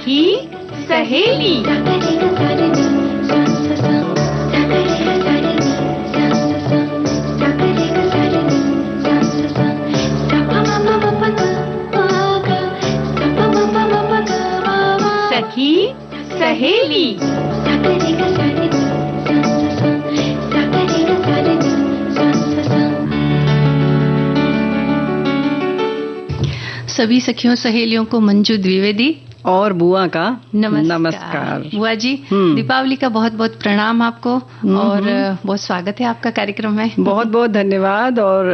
सखी सहेली। सखी सहेली। सभी सखियों सहेलियों को मंजू द्विवेदी और बुआ का नमस्कार। बुआ जी, दीपावली का बहुत बहुत प्रणाम आपको और बहुत स्वागत है आपका कार्यक्रम में। बहुत बहुत धन्यवाद और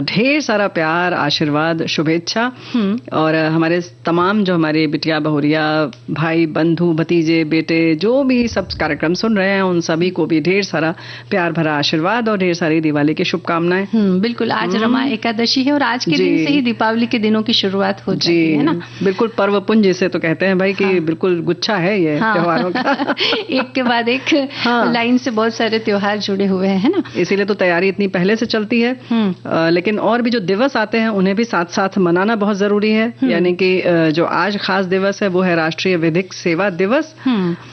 ढेर सारा प्यार, आशीर्वाद, शुभेच्छा। और हमारे तमाम जो हमारे बिटिया बहुरिया भाई बंधु भतीजे बेटे जो भी सब कार्यक्रम सुन रहे हैं उन सभी को भी ढेर सारा प्यार भरा आशीर्वाद और ढेर सारी दिवाली की शुभकामनाएं। बिल्कुल, आज रमा एकादशी है और आज के दिन से ही दीपावली के दिनों की शुरुआत हो जाती है ना। बिल्कुल पर्व पुंज जिसे तो कहते हैं भाई कि बिल्कुल गुच्छा है ये त्योहारों का। एक के बाद एक लाइन से बहुत सारे त्योहार जुड़े हुए हैं ना, इसीलिए तो तैयारी इतनी पहले से चलती है। लेकिन और भी जो दिवस आते हैं उन्हें भी साथ साथ मनाना बहुत जरूरी है। यानी कि जो आज खास दिवस है वो है राष्ट्रीय विधिक सेवा दिवस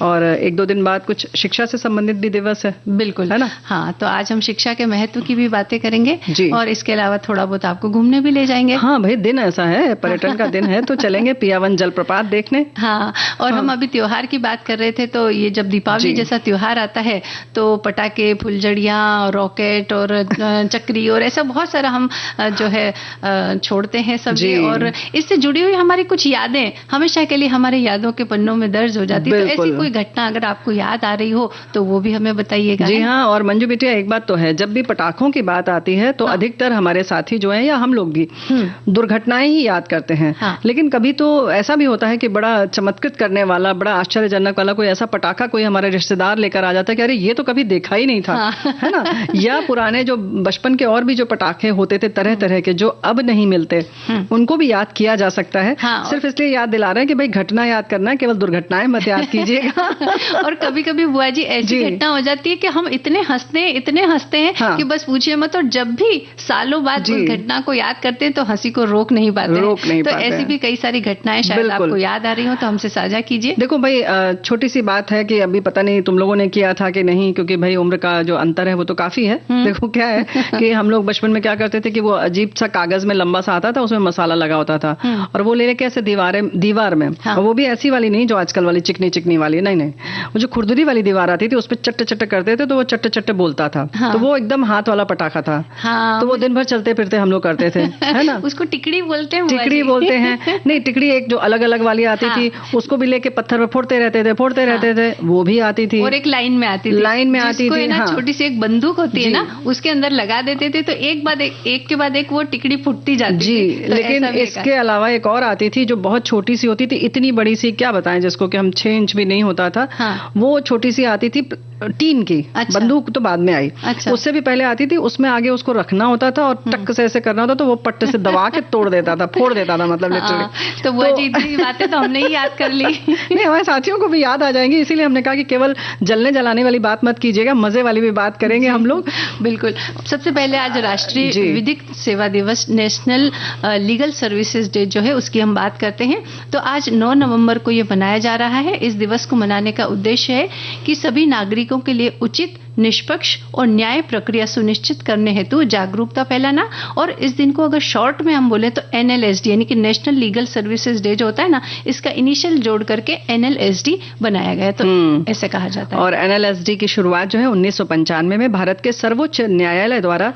और एक दो दिन बाद कुछ शिक्षा से संबंधित भी दिवस है। बिल्कुल है ना। हाँ, तो आज हम शिक्षा के महत्व की भी बातें करेंगे और इसके अलावा थोड़ा बहुत आपको घूमने भी ले जाएंगे। हाँ भाई, दिन ऐसा है, पर्यटन का दिन है तो चलेंगे पियावन जलप्रपात देखने। हाँ, और हम अभी त्योहार की बात कर रहे थे तो ये जब दीपावली जैसा त्योहार आता है तो पटाखे, फुलझड़ियाँ, रॉकेट और चक्री और ऐसा बहुत सारा हम जो है छोड़ते हैं सभी और इससे जुड़ी हुई हमारी कुछ यादें हमेशा के लिए हमारे यादों के पन्नों में दर्ज हो जाती है। तो ऐसी कोई घटना अगर आपको याद आ रही हो तो वो भी हमें बताइएगा। जी हाँ, और मंजू बिटिया एक बात तो है, जब भी पटाखों की बात आती है तो अधिकतर हमारे साथी जो है या हम लोग भी दुर्घटनाएं ही याद करते हैं। लेकिन कभी तो ऐसा भी होता है कि बड़ा चमत्कृत करने वाला, बड़ा आश्चर्यजनक वाला कोई ऐसा पटाखा कोई हमारे रिश्तेदार लेकर आ जाता है कि अरे ये तो कभी देखा ही नहीं था। है ना। या पुराने जो बचपन के और भी जो पटाखे होते थे तरह तरह के जो अब नहीं मिलते उनको भी याद किया जा सकता है। सिर्फ इसलिए याद दिला रहे हैं कि भाई घटना याद करना है, केवल दुर्घटनाएं मत याद कीजिएगा। और कभी कभी बुआ जी ऐसी घटना हो जाती है कि हम इतने हंसते हैं कि बस पूछिए मत। और जब भी सालों बाद उस घटना को याद करते हैं तो हंसी को रोक नहीं पाते। तो ऐसी भी कई सारी घटनाएं शायद आपको याद आ रही हो तो हमसे साझा कीजिए। देखो भाई, छोटी सी बात है कि अभी पता नहीं तुम लोगों ने किया था कि नहीं, क्योंकि भाई उम्र का जो अंतर है वो तो काफी है। देखो क्या है कि हम लोग बचपन में क्या करते थे कि वो अजीब सा कागज में लंबा सा आता था, उसमें मसाला लगा होता था और वो ले लेके ऐसे दीवार में और वो भी ऐसी वाली नहीं जो आजकल वाली चिकनी वाली, नहीं, वो जो खुरदुरी वाली दीवार आती थी उस पर चट्टे करते थे तो वो चट्टे बोलता था। तो वो एकदम हाथ वाला पटाखा था। तो वो दिन भर चलते फिरते हम लोग करते थे। है ना। उसको टिकड़ी बोलते हैं। नहीं, टिकड़ी एक जो अलग अलग वाली आती थी उसको भी लेके पत्थर पे फोड़ते रहते थे। वो भी आती थी और एक लाइन में आती थी ना। छोटी सी एक बंदूक होती है ना, उसके अंदर लगा देते थे तो एक के बाद एक वो टिकड़ी फुटती जाती थी। तो लेकिन इसके अलावा एक और आती थी जो बहुत छोटी सी होती थी, इतनी बड़ी सी क्या बताएं, जिसको कि हम 6 इंच भी नहीं होता था। वो छोटी सी आती थी टीन की। बंदूक तो बाद में आई। उससे भी पहले आती थी, उसमें आगे उसको रखना होता था और टक से ऐसे करना होता तो वो पट्टे से दबा के फोड़ देता था मतलब लिटरली। तो वो इतनी बातें तो हमने ही याद कर ली। नहीं, हमारे साथियों को भी याद आ जाएंगी, इसीलिए हमने कहा कि केवल जलने जलाने वाली बात मत कीजिएगा, मजे वाली भी बात करेंगे हम लोग। बिल्कुल। सबसे पहले आज राष्ट्रीय विधिक सेवा दिवस, नेशनल लीगल सर्विसेज डे जो है उसकी हम बात करते हैं। तो आज 9 नवंबर को ये मनाया जा रहा है। इस दिवस को मनाने का उद्देश्य है कि सभी नागरिकों के लिए उचित, निष्पक्ष और न्याय प्रक्रिया सुनिश्चित करने हेतु जागरूकता फैलाना। और इस दिन को अगर शॉर्ट में हम बोले तो NLSD यानी कि नेशनल लीगल सर्विसेज डे जो होता है ना, इसका इनिशियल जोड़ करके NLSD बनाया गया, तो ऐसे कहा जाता है। और NLSD की शुरुआत जो है 1995 में भारत के सर्वोच्च न्यायालय द्वारा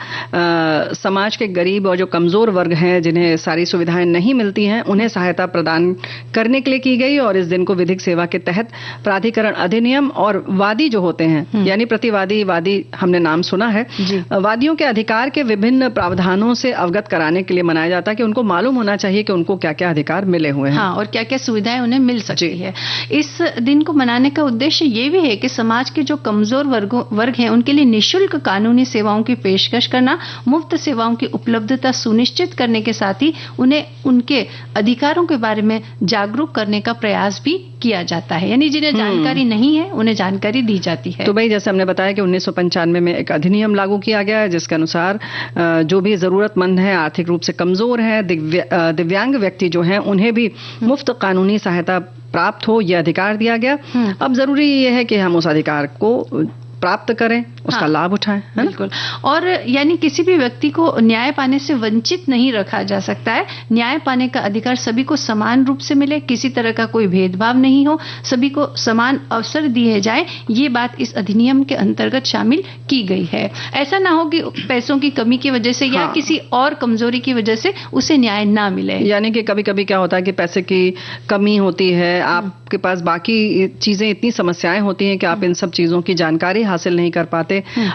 समाज के गरीब और जो कमजोर वर्ग हैं जिन्हें सारी सुविधाएं नहीं मिलती हैं उन्हें सहायता प्रदान करने के लिए की गई। और इस दिन को विधिक सेवा के तहत प्राधिकरण अधिनियम और वादी जो होते हैं यानी प्रतिवादी वादी हमने नाम सुना है, वादियों के अधिकार के विभिन्न प्रावधानों से अवगत कराने के लिए मनाया जाता है कि उनको मालूम होना चाहिए कि उनको क्या क्या अधिकार मिले हुए हैं। और क्या क्या सुविधाएं उन्हें मिल सकती है। इस दिन को मनाने का उद्देश्य ये भी है कि समाज के जो कमजोर वर्ग हैं उनके लिए निःशुल्क कानूनी सेवाओं की पेशकश करना, मुफ्त सेवाओं की उपलब्धता सुनिश्चित करने के साथ ही उन्हें उनके अधिकारों के बारे में जागरूक करने का प्रयास भी किया जाता है। यानी जिन्हें जानकारी नहीं है उन्हें जानकारी दी जाती है। तो भाई जैसे हमने बताया कि 1995 में एक अधिनियम लागू किया गया है जिसके अनुसार जो भी जरूरतमंद है, आर्थिक रूप से कमजोर है, दिव्यांग व्यक्ति जो हैं उन्हें भी मुफ्त कानूनी सहायता प्राप्त हो, ये अधिकार दिया गया। अब जरूरी ये है कि हम उस अधिकार को प्राप्त करें, उसका लाभ उठाएं, है बिल्कुल। और यानी किसी भी व्यक्ति को न्याय पाने से वंचित नहीं रखा जा सकता है। न्याय पाने का अधिकार सभी को समान रूप से मिले, किसी तरह का कोई भेदभाव नहीं हो, सभी को समान अवसर दिए जाए, ये बात इस अधिनियम के अंतर्गत शामिल की गई है। ऐसा ना हो कि पैसों की कमी की वजह से या किसी और कमजोरी की वजह से उसे न्याय ना मिले। यानी कि कभी कभी क्या होता है कि पैसे की कमी होती है, आपके पास बाकी चीजें इतनी समस्याएं होती हैं कि आप इन सब चीजों की जानकारी हासिल नहीं कर पाते,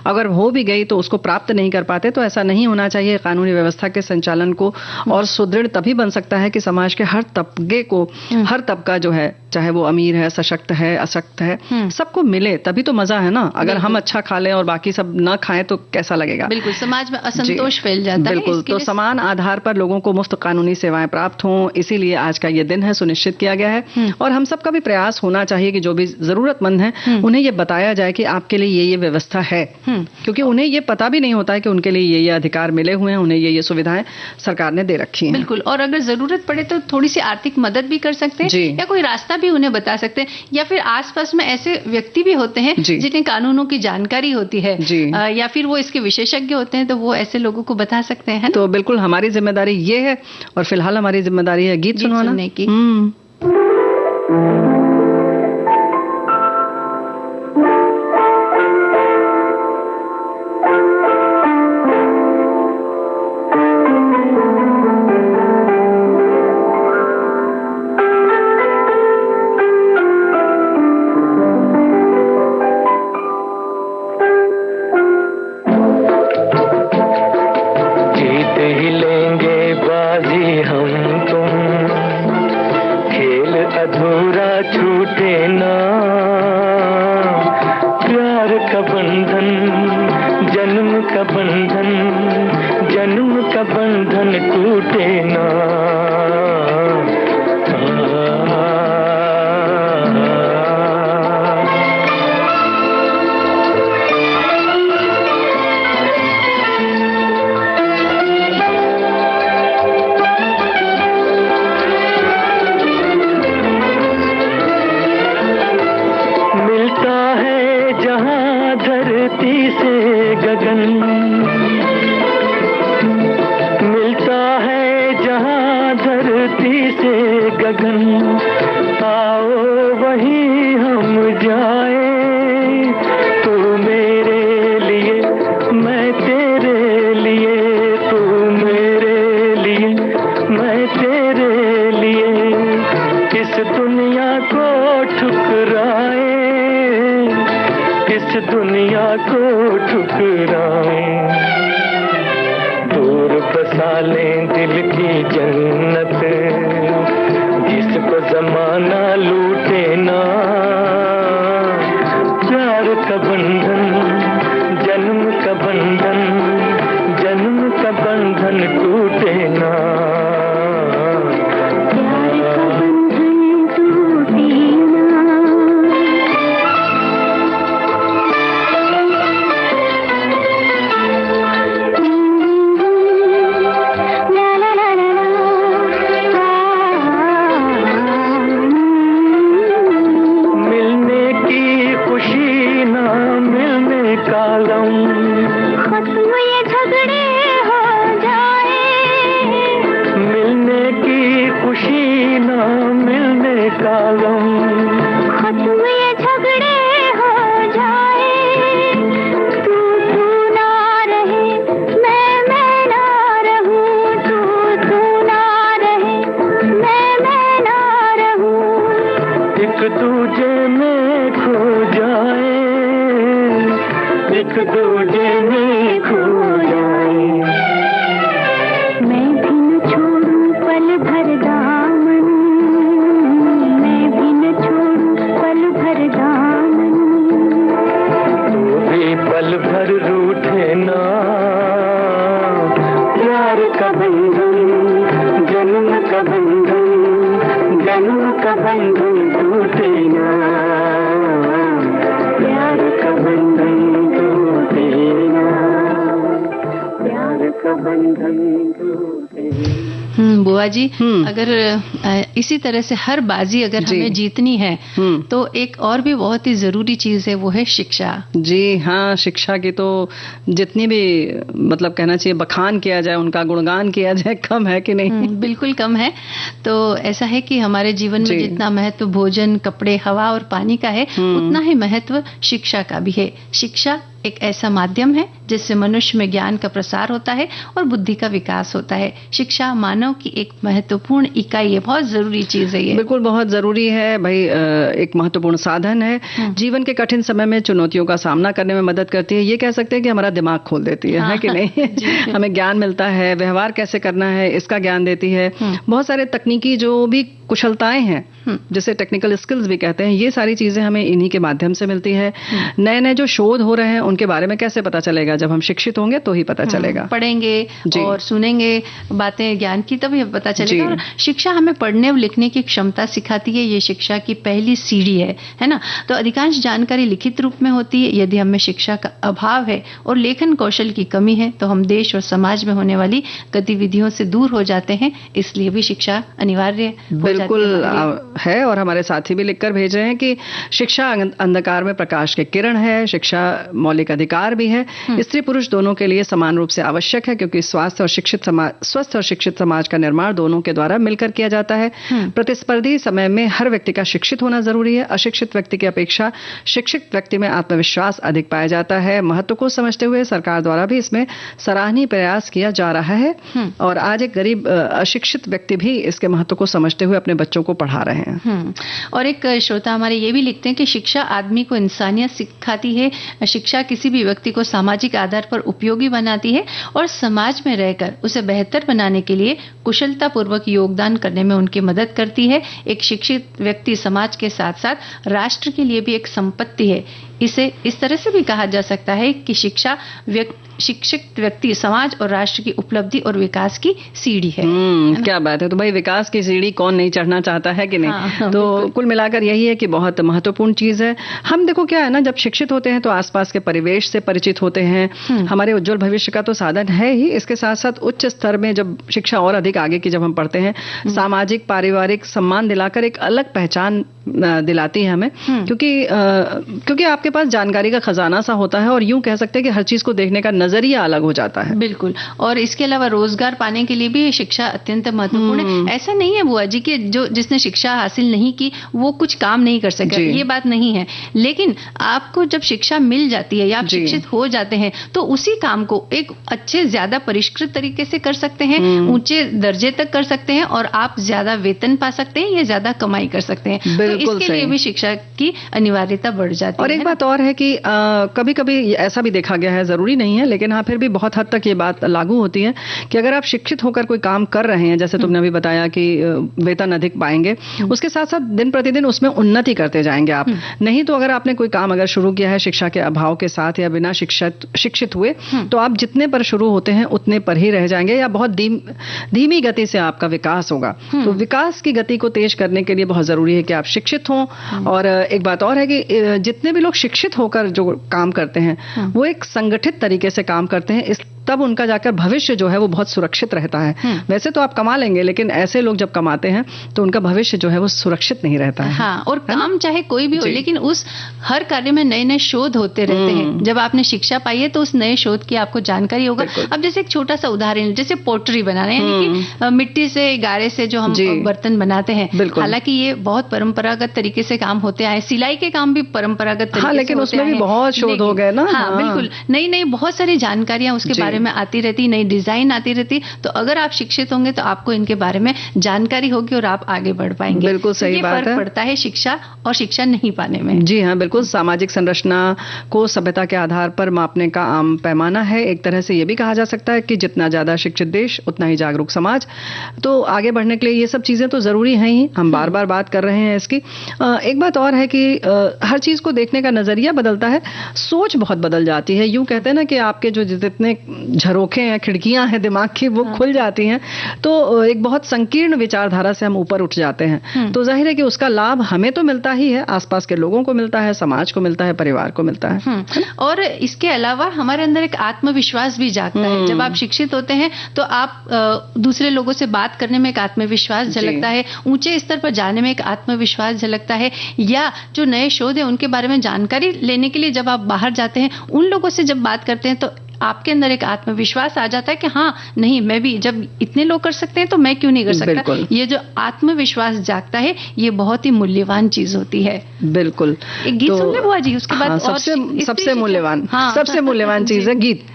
अगर हो भी गई तो उसको प्राप्त नहीं कर पाते। तो ऐसा नहीं होना चाहिए। कानूनी व्यवस्था के संचालन को और सुदृढ़ तभी बन सकता है कि समाज के हर तबके को, हर तबका जो है, चाहे वो अमीर है, सशक्त है, अशक्त है, सबको मिले, तभी तो मजा है ना। अगर हम अच्छा खा लें और बाकी सब ना खाएं तो कैसा लगेगा? बिल्कुल, समाज में असंतोष फैल जाता है। बिल्कुल, तो समान आधार पर लोगों को मुफ्त कानूनी सेवाएं प्राप्त हों, इसीलिए आज का ये दिन है, सुनिश्चित किया गया है। और हम सबका भी प्रयास होना चाहिए कि जो भी जरूरतमंद है उन्हें ये बताया जाए कि आपके लिए ये व्यवस्था है, क्योंकि उन्हें ये पता भी नहीं होता है कि उनके लिए ये अधिकार मिले हुए हैं, उन्हें ये सुविधाएं सरकार ने दे रखी हैं। बिल्कुल। और अगर जरूरत पड़े तो थोड़ी सी आर्थिक मदद भी कर सकते हैं, या कोई रास्ता भी उन्हें बता सकते हैं, या फिर आसपास में ऐसे व्यक्ति भी होते हैं जिन्हें कानूनों की जानकारी होती है, या फिर वो इसके विशेषज्ञ होते हैं, तो वो ऐसे लोगों को बता सकते हैं। तो बिल्कुल हमारी जिम्मेदारी ये है। और फिलहाल हमारी जिम्मेदारी है गीत सुनने की। जी, अगर इसी तरह से हर बाजी अगर हमें जीतनी है तो एक और भी बहुत ही जरूरी चीज है, वो है शिक्षा। जी हाँ, शिक्षा की तो जितनी भी मतलब कहना चाहिए बखान किया जाए, उनका गुणगान किया जाए, कम है कि नहीं? बिल्कुल कम है। तो ऐसा है कि हमारे जीवन में जितना महत्व भोजन, कपड़े, हवा और पानी का है, उतना ही महत्व शिक्षा का भी है। शिक्षा एक ऐसा माध्यम है जिससे मनुष्य में ज्ञान का प्रसार होता है और बुद्धि का विकास होता है। शिक्षा मानव की एक महत्वपूर्ण इकाई है, बहुत जरूरी चीज है ये। बिल्कुल बहुत जरूरी है भाई, एक महत्वपूर्ण साधन है। जीवन के कठिन समय में चुनौतियों का सामना करने में मदद करती है। ये कह सकते हैं कि हमारा दिमाग खोल देती है कि नहीं? हमें ज्ञान मिलता है, व्यवहार कैसे करना है इसका ज्ञान देती है। बहुत सारे तकनीकी जो भी कुशलताएं हैं, जिसे टेक्निकल स्किल्स भी कहते हैं, ये सारी चीजें हमें इन्हीं के माध्यम से मिलती है। नए नए जो शोध हो रहे हैं उनके बारे में कैसे पता चलेगा? जब हम शिक्षित होंगे तो ही पता चलेगा। पढ़ेंगे और सुनेंगे बातें ज्ञान की, तभी पता चलेगा। और शिक्षा हमें पढ़ने और लिखने की क्षमता सिखाती है। ये शिक्षा की पहली सीढ़ी है ना? तो अधिकांश जानकारी लिखित रूप में होती है। यदि हमें शिक्षा का अभाव है और लेखन कौशल की कमी है तो हम देश और समाज में होने वाली गतिविधियों से दूर हो जाते हैं। इसलिए भी शिक्षा अनिवार्य बिल्कुल है। और हमारे साथी भी लिखकर भेज रहे हैं कि शिक्षा अंधकार में प्रकाश के किरण है। शिक्षा मौलिक अधिकार भी है। स्त्री पुरुष दोनों के लिए समान रूप से आवश्यक है, क्योंकि स्वस्थ और शिक्षित समाज का निर्माण दोनों के द्वारा मिलकर किया जाता है। प्रतिस्पर्धी समय में हर व्यक्ति का शिक्षित होना जरूरी है। अशिक्षित व्यक्ति की अपेक्षा शिक्षित व्यक्ति में आत्मविश्वास अधिक पाया जाता है। महत्व को समझते हुए सरकार द्वारा भी इसमें सराहनीय प्रयास किया जा रहा है। और आज एक गरीब अशिक्षित व्यक्ति भी इसके महत्व को समझते हुए अपने बच्चों को पढ़ा रहे हैं। और एक श्रोता हमारे ये भी लिखते हैं कि शिक्षा आदमी को इंसानियत सिखाती है। शिक्षा किसी भी व्यक्ति को सामाजिक आधार पर उपयोगी बनाती है और समाज में रहकर उसे बेहतर बनाने के लिए कुशलता पूर्वक योगदान करने में उनकी मदद करती है। एक शिक्षित व्यक्ति समाज के साथ साथ राष्ट्र के लिए भी एक संपत्ति है। इसे इस तरह से भी कहा जा सकता है कि शिक्षा शिक्षित व्यक्ति समाज और राष्ट्र की उपलब्धि और विकास की सीढ़ी है। क्या बात है। तो भाई विकास की सीढ़ी कौन नहीं चढ़ना चाहता है कि नहीं? तो कुल मिलाकर यही है कि बहुत महत्वपूर्ण चीज है। हम देखो क्या है ना, जब शिक्षित होते हैं तो आसपास के परिवेश से परिचित होते हैं। हमारे उज्जवल भविष्य का तो साधन है ही। इसके साथ साथ उच्च स्तर में जब शिक्षा और अधिक आगे की जब हम पढ़ते हैं, सामाजिक पारिवारिक सम्मान दिलाकर एक अलग पहचान दिलाती है हमें। क्योंकि आपके पास जानकारी का खजाना सा होता है और यूं कह सकते हैं कि हर चीज को देखने का नजरिया अलग हो जाता है। बिल्कुल। और इसके अलावा रोजगार पाने के लिए भी शिक्षा अत्यंत महत्वपूर्ण है। ऐसा नहीं है बुआ जी कि जिसने शिक्षा हासिल नहीं की वो कुछ काम नहीं कर सके, ये बात नहीं है। लेकिन आपको जब शिक्षा मिल जाती है या आप शिक्षित हो जाते हैं तो उसी काम को एक अच्छे ज्यादा परिष्कृत तरीके से कर सकते हैं, ऊंचे दर्जे तक कर सकते हैं और आप ज्यादा वेतन पा सकते हैं या ज्यादा कमाई कर सकते हैं। तो इसके लिए भी शिक्षा की अनिवार्यता बढ़ जाती है। और एक बात और है कि कभी कभी ऐसा भी देखा गया है, जरूरी नहीं है लेकिन हाँ फिर भी बहुत हद तक ये बात लागू होती है कि अगर आप शिक्षित होकर कोई काम कर रहे हैं, जैसे तुमने अभी बताया कि वेतन अधिक पाएंगे, उसके साथ साथ दिन प्रतिदिन उसमें उन्नति करते जाएंगे आप। नहीं तो अगर आपने कोई काम अगर शुरू किया है शिक्षा के अभाव के साथ या बिना शिक्षित हुए, तो आप जितने पर शुरू होते हैं उतने पर ही रह जाएंगे या बहुत धीमी गति से आपका विकास होगा। तो विकास की गति को तेज करने के लिए बहुत जरूरी है कि आप शिक्षित हों। और एक बात और है कि जितने भी लोग शिक्षित होकर जो काम करते हैं वो एक संगठित तरीके से काम करते हैं, तब उनका जाकर भविष्य जो है वो बहुत सुरक्षित रहता है। वैसे तो आप कमा लेंगे लेकिन ऐसे लोग जब कमाते हैं तो उनका भविष्य जो है वो सुरक्षित नहीं रहता है। हाँ, और काम चाहे कोई भी हो लेकिन उस हर कार्य में नए नए शोध होते रहते हैं। जब आपने शिक्षा पाई है तो उस नए शोध की आपको जानकारी होगा। अब जैसे एक छोटा सा उदाहरण, जैसे पोट्री बनाना, यानी कि मिट्टी से गारे से जो हम बर्तन बनाते हैं, हालांकि ये बहुत परंपरागत तरीके से काम होते आए। सिलाई के काम भी परंपरागत तरीके से लेकिन उसमें भी बहुत शोध हो गए ना। हाँ बिल्कुल, नई नई बहुत सारी जानकारियां उसके बारे में आती रहती, नई डिजाइन आती रहती। तो अगर आप शिक्षित होंगे तो आपको इनके बारे में जानकारी होगी और आप आगे बढ़ पाएंगे। बिल्कुल सही बात है। फर्क पड़ता है शिक्षा और शिक्षा नहीं पाने में। जी हाँ बिल्कुल। सामाजिक संरचना को सभ्यता के आधार पर मापने का आम पैमाना है। एक तरह से ये भी कहा जा सकता है कि जितना ज्यादा शिक्षित देश उतना ही जागरूक समाज। तो आगे बढ़ने के लिए ये सब चीजें तो जरूरी हैं ही, हम बार बार बात कर रहे हैं इसकी। एक बात और है कि हर चीज को देखने का नजरिया बदलता है, सोच बहुत बदल जाती है। यूं कहते हैं ना कि आपके जो जितने झरोखे हैं, खिड़कियां हैं दिमाग की, वो खुल जाती हैं, तो एक बहुत संकीर्ण विचारधारा से हम ऊपर उठ जाते हैं। तो जाहिर है कि उसका लाभ हमें तो मिलता ही है, आसपास के लोगों को मिलता है, समाज को मिलता है, परिवार को मिलता है। और इसके अलावा हमारे अंदर एक आत्मविश्वास भी जागता है। जब आप शिक्षित होते हैं तो आप दूसरे लोगों से बात करने में एक आत्मविश्वास झलकता है, ऊंचे स्तर पर जाने में एक आत्मविश्वास झलकता है, या जो नए शोध है उनके बारे में जानकारी लेने के लिए जब आप बाहर जाते हैं, उन लोगों से जब बात करते हैं तो आपके अंदर एक आत्मविश्वास आ जाता है कि हाँ नहीं, मैं भी, जब इतने लोग कर सकते हैं तो मैं क्यों नहीं कर सकता। ये जो आत्मविश्वास जागता है ये बहुत ही मूल्यवान चीज होती है। बिल्कुल। एक गीत सुन ले बुआ जी, उसके बाद सबसे मूल्यवान, सबसे मूल्यवान चीज है गीत।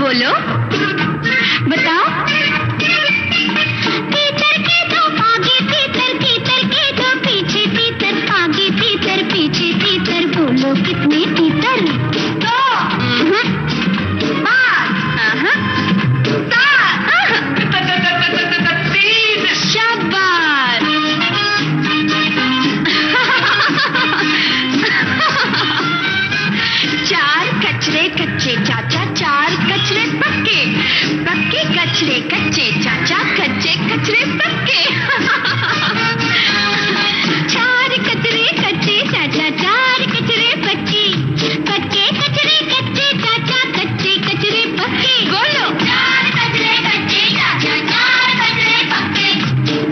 बोलो, बताओ। तीतर के दो आगे तीतर, तीतर के दो पीछे तीतर, आगे तीतर पीछे तीतर, बोलो कितने तीतर? दो, तीन। शाबाश। चार कचरे कच्चे चाचा, चार कचरे पक्के, पक्के कचरे कच्चे चाचा, कच्चे कचरे पक्के। चार कचरे कच्चे चाचा, चार कचरे पक्के, पक्के कचरे कच्चे चाचा, कच्चे कचरे पक्के। बोलो, चार कचरे कच्चे चाचा, चार कचरे पक्के,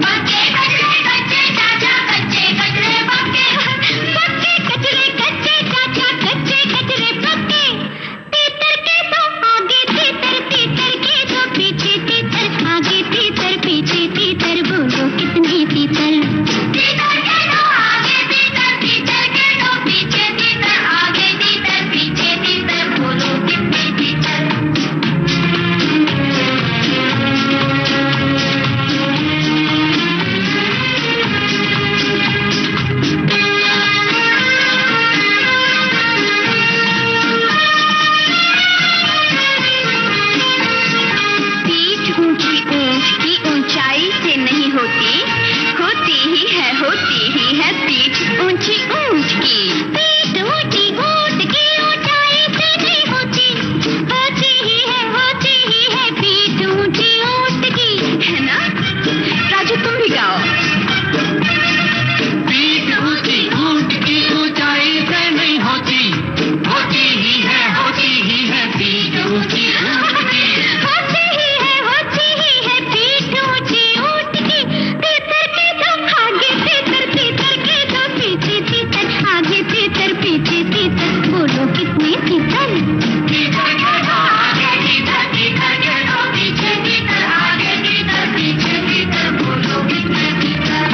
पक्के कचरे कच्चे चाचा, कच्चे कचरे पक्के, पक्के कचरे कच्चे चाचा, कच्चे कचरे पक्के। तीतर के दो आगे तीतर, तीतर के दो पीछे तीतर, आगे तीतर पीछे तीतर, बोलो कितने तीतर? तीतर के दो आगे तीतर, तीतर के दो पीछे तीतर, आगे तीतर पीछे तीतर, बोलो कितने तीतर? पीठ ऊंची ऊंट की ऊंचाई से नहीं होती, होती ही है पीठ ऊंची ऊंट की। पीठ ऊंची ऊंट की ऊंचाई से नहीं होती, होती ही है पीठ ऊंची ऊंट की, है ना? राजू तुम भी गाओ। पीठ ऊंची ऊंट की ऊंचाई से नहीं होती, होती ही है पीठ ऊंची ऊंट की। होती ही है पीठ ऊंची ऊंट की। तीतर के दो आगे तीतर, तीतर के दो पीछे तीतर, आगे तीतर पीछे तीतर, बोलो कितने तीतर? तीतर के दो आगे तीतर, तीतर के दो पीछे तीतर, आगे तीतर पीछे तीतर, बोलो कितने तीतर?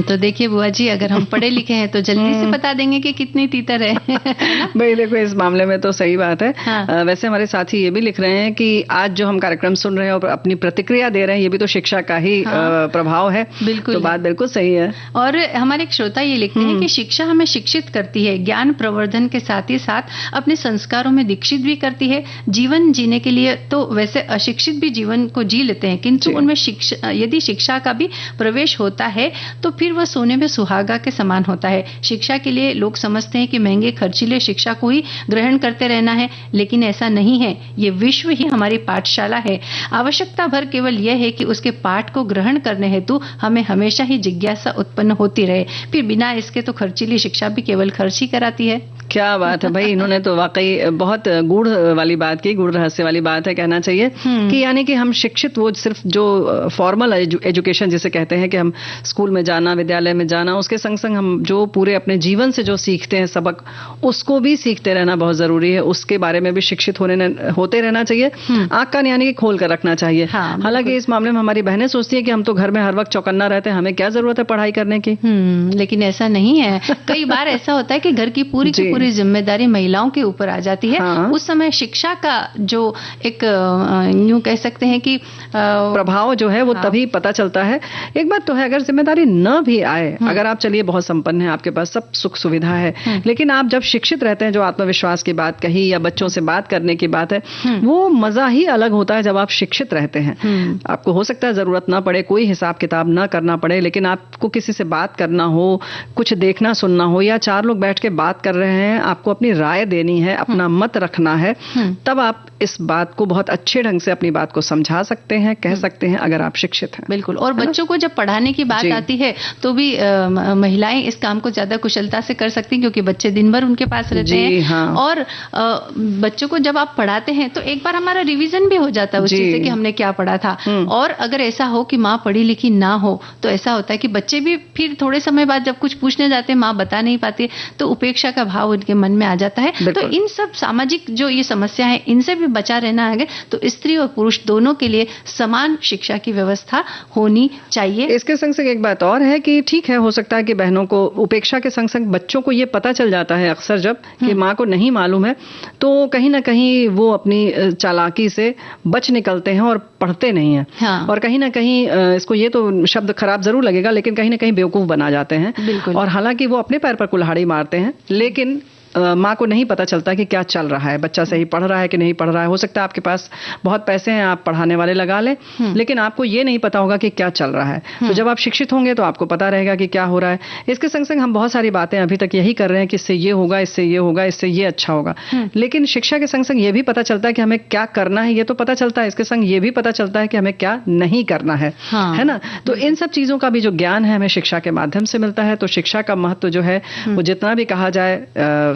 तो देखिए बुआ जी, अगर हम पढ़े लिखे हैं तो जल्दी से बता देंगे कि कितनी तीतर है। भाई देखो, इस मामले में तो सही बात है। हाँ। वैसे हमारे साथी ये भी लिख रहे हैं कि आज जो हम कार्यक्रम सुन रहे हैं और अपनी प्रतिक्रिया दे रहे हैं, ये भी तो शिक्षा का ही प्रभाव है। बिल्कुल, तो बात बिल्कुल सही है। और हमारे एक श्रोता ये लिखते हैं कि शिक्षा हमें शिक्षित करती है, ज्ञान प्रवर्धन के साथ ही साथ अपने संस्कारों में दीक्षित भी करती है। जीवन जीने के लिए तो वैसे अशिक्षित भी जीवन को जी लेते हैं, किंतु उनमें यदि शिक्षा का भी प्रवेश होता है तो फिर वह सोने में सुहागा के समान होता है। शिक्षा के लिए लोग समझते हैं कि महंगे खर्चीले शिक्षा को ही ग्रहण करते रहना है, लेकिन ऐसा नहीं है। ये विश्व ही हमारी पाठशाला है। आवश्यकता भर केवल यह है कि उसके पाठ को ग्रहण करने हेतु हमें हमेशा ही जिज्ञासा उत्पन्न होती रहे। फिर बिना इसके तो खर्चीली शिक्षा भी केवल खर्च ही कराती है। क्या बात है भाई, इन्होंने तो वाकई बहुत गूढ़ वाली बात की, गूढ़ रहस्य वाली बात है कहना चाहिए कि यानी कि हम शिक्षित, वो सिर्फ जो फॉर्मल एजुकेशन जिसे कहते हैं कि हम स्कूल में जाना, विद्यालय में जाना, उसके संग संग हम जो पूरे अपने जीवन से जो सीखते हैं सबक, उसको भी सीखते रहना बहुत जरूरी है। उसके बारे में भी शिक्षित होते रहना चाहिए, आंख कान यानी कि खोल कर रखना चाहिए। हालांकि इस मामले में हमारी बहनें सोचती है कि हम तो घर में हर वक्त चौकन्ना रहते हैं, हमें क्या जरूरत है पढ़ाई करने की। लेकिन ऐसा नहीं है। कई बार ऐसा होता है कि घर की पूरी जिम्मेदारी महिलाओं के ऊपर आ जाती है। उस समय शिक्षा का जो एक यूं कह सकते हैं कि प्रभाव जो है वो तभी पता चलता है। एक बात तो है, अगर जिम्मेदारी न भी आए, अगर आप चलिए बहुत संपन्न हैं, आपके पास सब सुख सुविधा है, लेकिन आप जब शिक्षित रहते हैं, जो आत्मविश्वास की बात कही या बच्चों से बात करने की बात है, वो मजा ही अलग होता है जब आप शिक्षित रहते हैं। आपको हो सकता है जरूरत ना पड़े, कोई हिसाब किताब ना करना पड़े, लेकिन आपको किसी से बात करना हो, कुछ देखना सुनना हो, या चार लोग बैठ के बात कर रहे हैं, आपको अपनी राय देनी है, अपना मत रखना है, तब आप इस बात को बहुत अच्छे ढंग से अपनी बात को समझा सकते हैं, कह सकते हैं, अगर आप शिक्षित हैं। बिल्कुल। और बच्चों को जब पढ़ाने की बात आती है तो भी महिलाएं इस काम को ज्यादा कुशलता से कर सकती हैं, क्योंकि बच्चे दिन भर उनके पास रहते हैं। और बच्चों को जब आप पढ़ाते हैं तो एक बार हमारा रिवीजन भी हो जाता है उस चीज से कि हमने क्या पढ़ा था। और अगर ऐसा हो कि माँ पढ़ी लिखी ना हो तो ऐसा होता है कि बच्चे भी फिर थोड़े समय बाद जब कुछ पूछने जाते हैं, माँ बता नहीं पाती, तो उपेक्षा का भाव उनके मन में आ जाता है। तो इन सब सामाजिक जो ये समस्या है, इनसे भी बचा रहना है तो स्त्री और पुरुष दोनों के लिए समान शिक्षा की व्यवस्था होनी चाहिए। इसके संग संग एक बात और है कि ठीक है, हो सकता है कि बहनों को उपेक्षा के संग संग बच्चों को ये पता चल जाता है अक्सर जब कि माँ को नहीं मालूम है, तो कहीं ना कहीं वो अपनी चालाकी से बच निकलते हैं और पढ़ते नहीं हैं। और कहीं ना कहीं इसको, ये तो शब्द खराब जरूर लगेगा, लेकिन कहीं ना कहीं बेवकूफ बना जाते हैं। और हालांकि वो अपने पैर पर कुल्हाड़ी मारते हैं, लेकिन माँ को नहीं पता चलता कि क्या चल रहा है, बच्चा सही पढ़ रहा है कि नहीं पढ़ रहा है। हो सकता है आपके पास बहुत पैसे हैं, आप पढ़ाने वाले लगा लें, लेकिन आपको ये नहीं पता होगा कि क्या चल रहा है। तो जब आप शिक्षित होंगे तो आपको पता रहेगा कि क्या हो रहा है। इसके संग संग हम बहुत सारी बातें अभी तक यही कर रहे हैं कि इससे ये होगा, इससे ये होगा, इससे ये अच्छा होगा, लेकिन शिक्षा के संग संग ये भी पता चलता है कि हमें क्या करना है, ये तो पता चलता है, इसके संग ये भी पता चलता है कि हमें क्या नहीं करना है, है ना। तो इन सब चीजों का भी जो ज्ञान है हमें शिक्षा के माध्यम से मिलता है। तो शिक्षा का महत्व जो है वो जितना भी कहा जाए,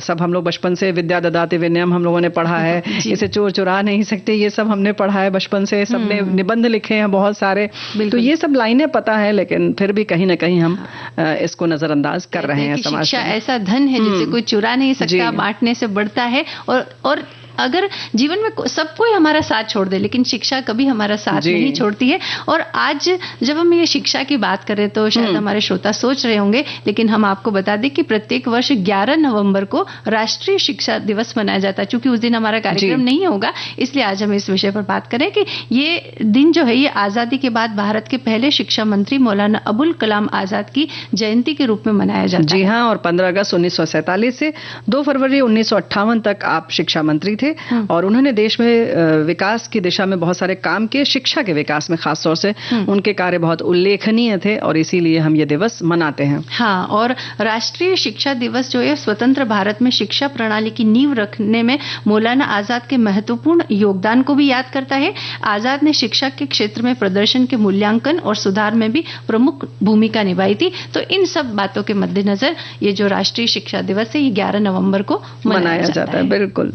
सब हम लोग बचपन से विद्या ददाति विनयम हम लोगों ने पढ़ा है, इसे चोर चुरा नहीं सकते, ये सब हमने पढ़ा है बचपन से, सबने निबंध लिखे हैं बहुत सारे, तो ये सब लाइनें पता है, लेकिन फिर भी कहीं ना कहीं हम इसको नजरअंदाज कर रहे हैं। समाज शिक्षा ऐसा धन है जिसे कोई चुरा नहीं सकता, बांटने से बढ़ता है। और अगर जीवन में सब कोई हमारा साथ छोड़ दे, लेकिन शिक्षा कभी हमारा साथ नहीं छोड़ती है। और आज जब हम ये शिक्षा की बात करें तो शायद हमारे श्रोता सोच रहे होंगे, लेकिन हम आपको बता दें कि प्रत्येक वर्ष 11 नवंबर को राष्ट्रीय शिक्षा दिवस मनाया जाता है। चूंकि उस दिन हमारा कार्यक्रम नहीं होगा, इसलिए आज हम इस विषय पर बात करें कि ये दिन जो है ये आजादी के बाद भारत के पहले शिक्षा मंत्री मौलाना अबुल कलाम आजाद की जयंती के रूप में मनाया जाता है। जी हाँ, और 15 अगस्त 1947 से 2 फरवरी 1958 तक आप शिक्षा मंत्री थे, और उन्होंने देश में विकास की दिशा में बहुत सारे काम किए। शिक्षा के विकास में खास तौर से उनके कार्य बहुत उल्लेखनीय थे, और इसीलिए हम ये दिवस मनाते हैं। हाँ, और राष्ट्रीय शिक्षा दिवस जो है स्वतंत्र भारत में शिक्षा प्रणाली की नींव रखने में मौलाना आजाद के महत्वपूर्ण योगदान को भी याद करता है। आजाद ने शिक्षा के क्षेत्र में प्रदर्शन के मूल्यांकन और सुधार में भी प्रमुख भूमिका निभाई थी। तो इन सब बातों के मद्देनजर ये जो राष्ट्रीय शिक्षा दिवस है ये 11 नवंबर को मनाया जाता है। बिल्कुल।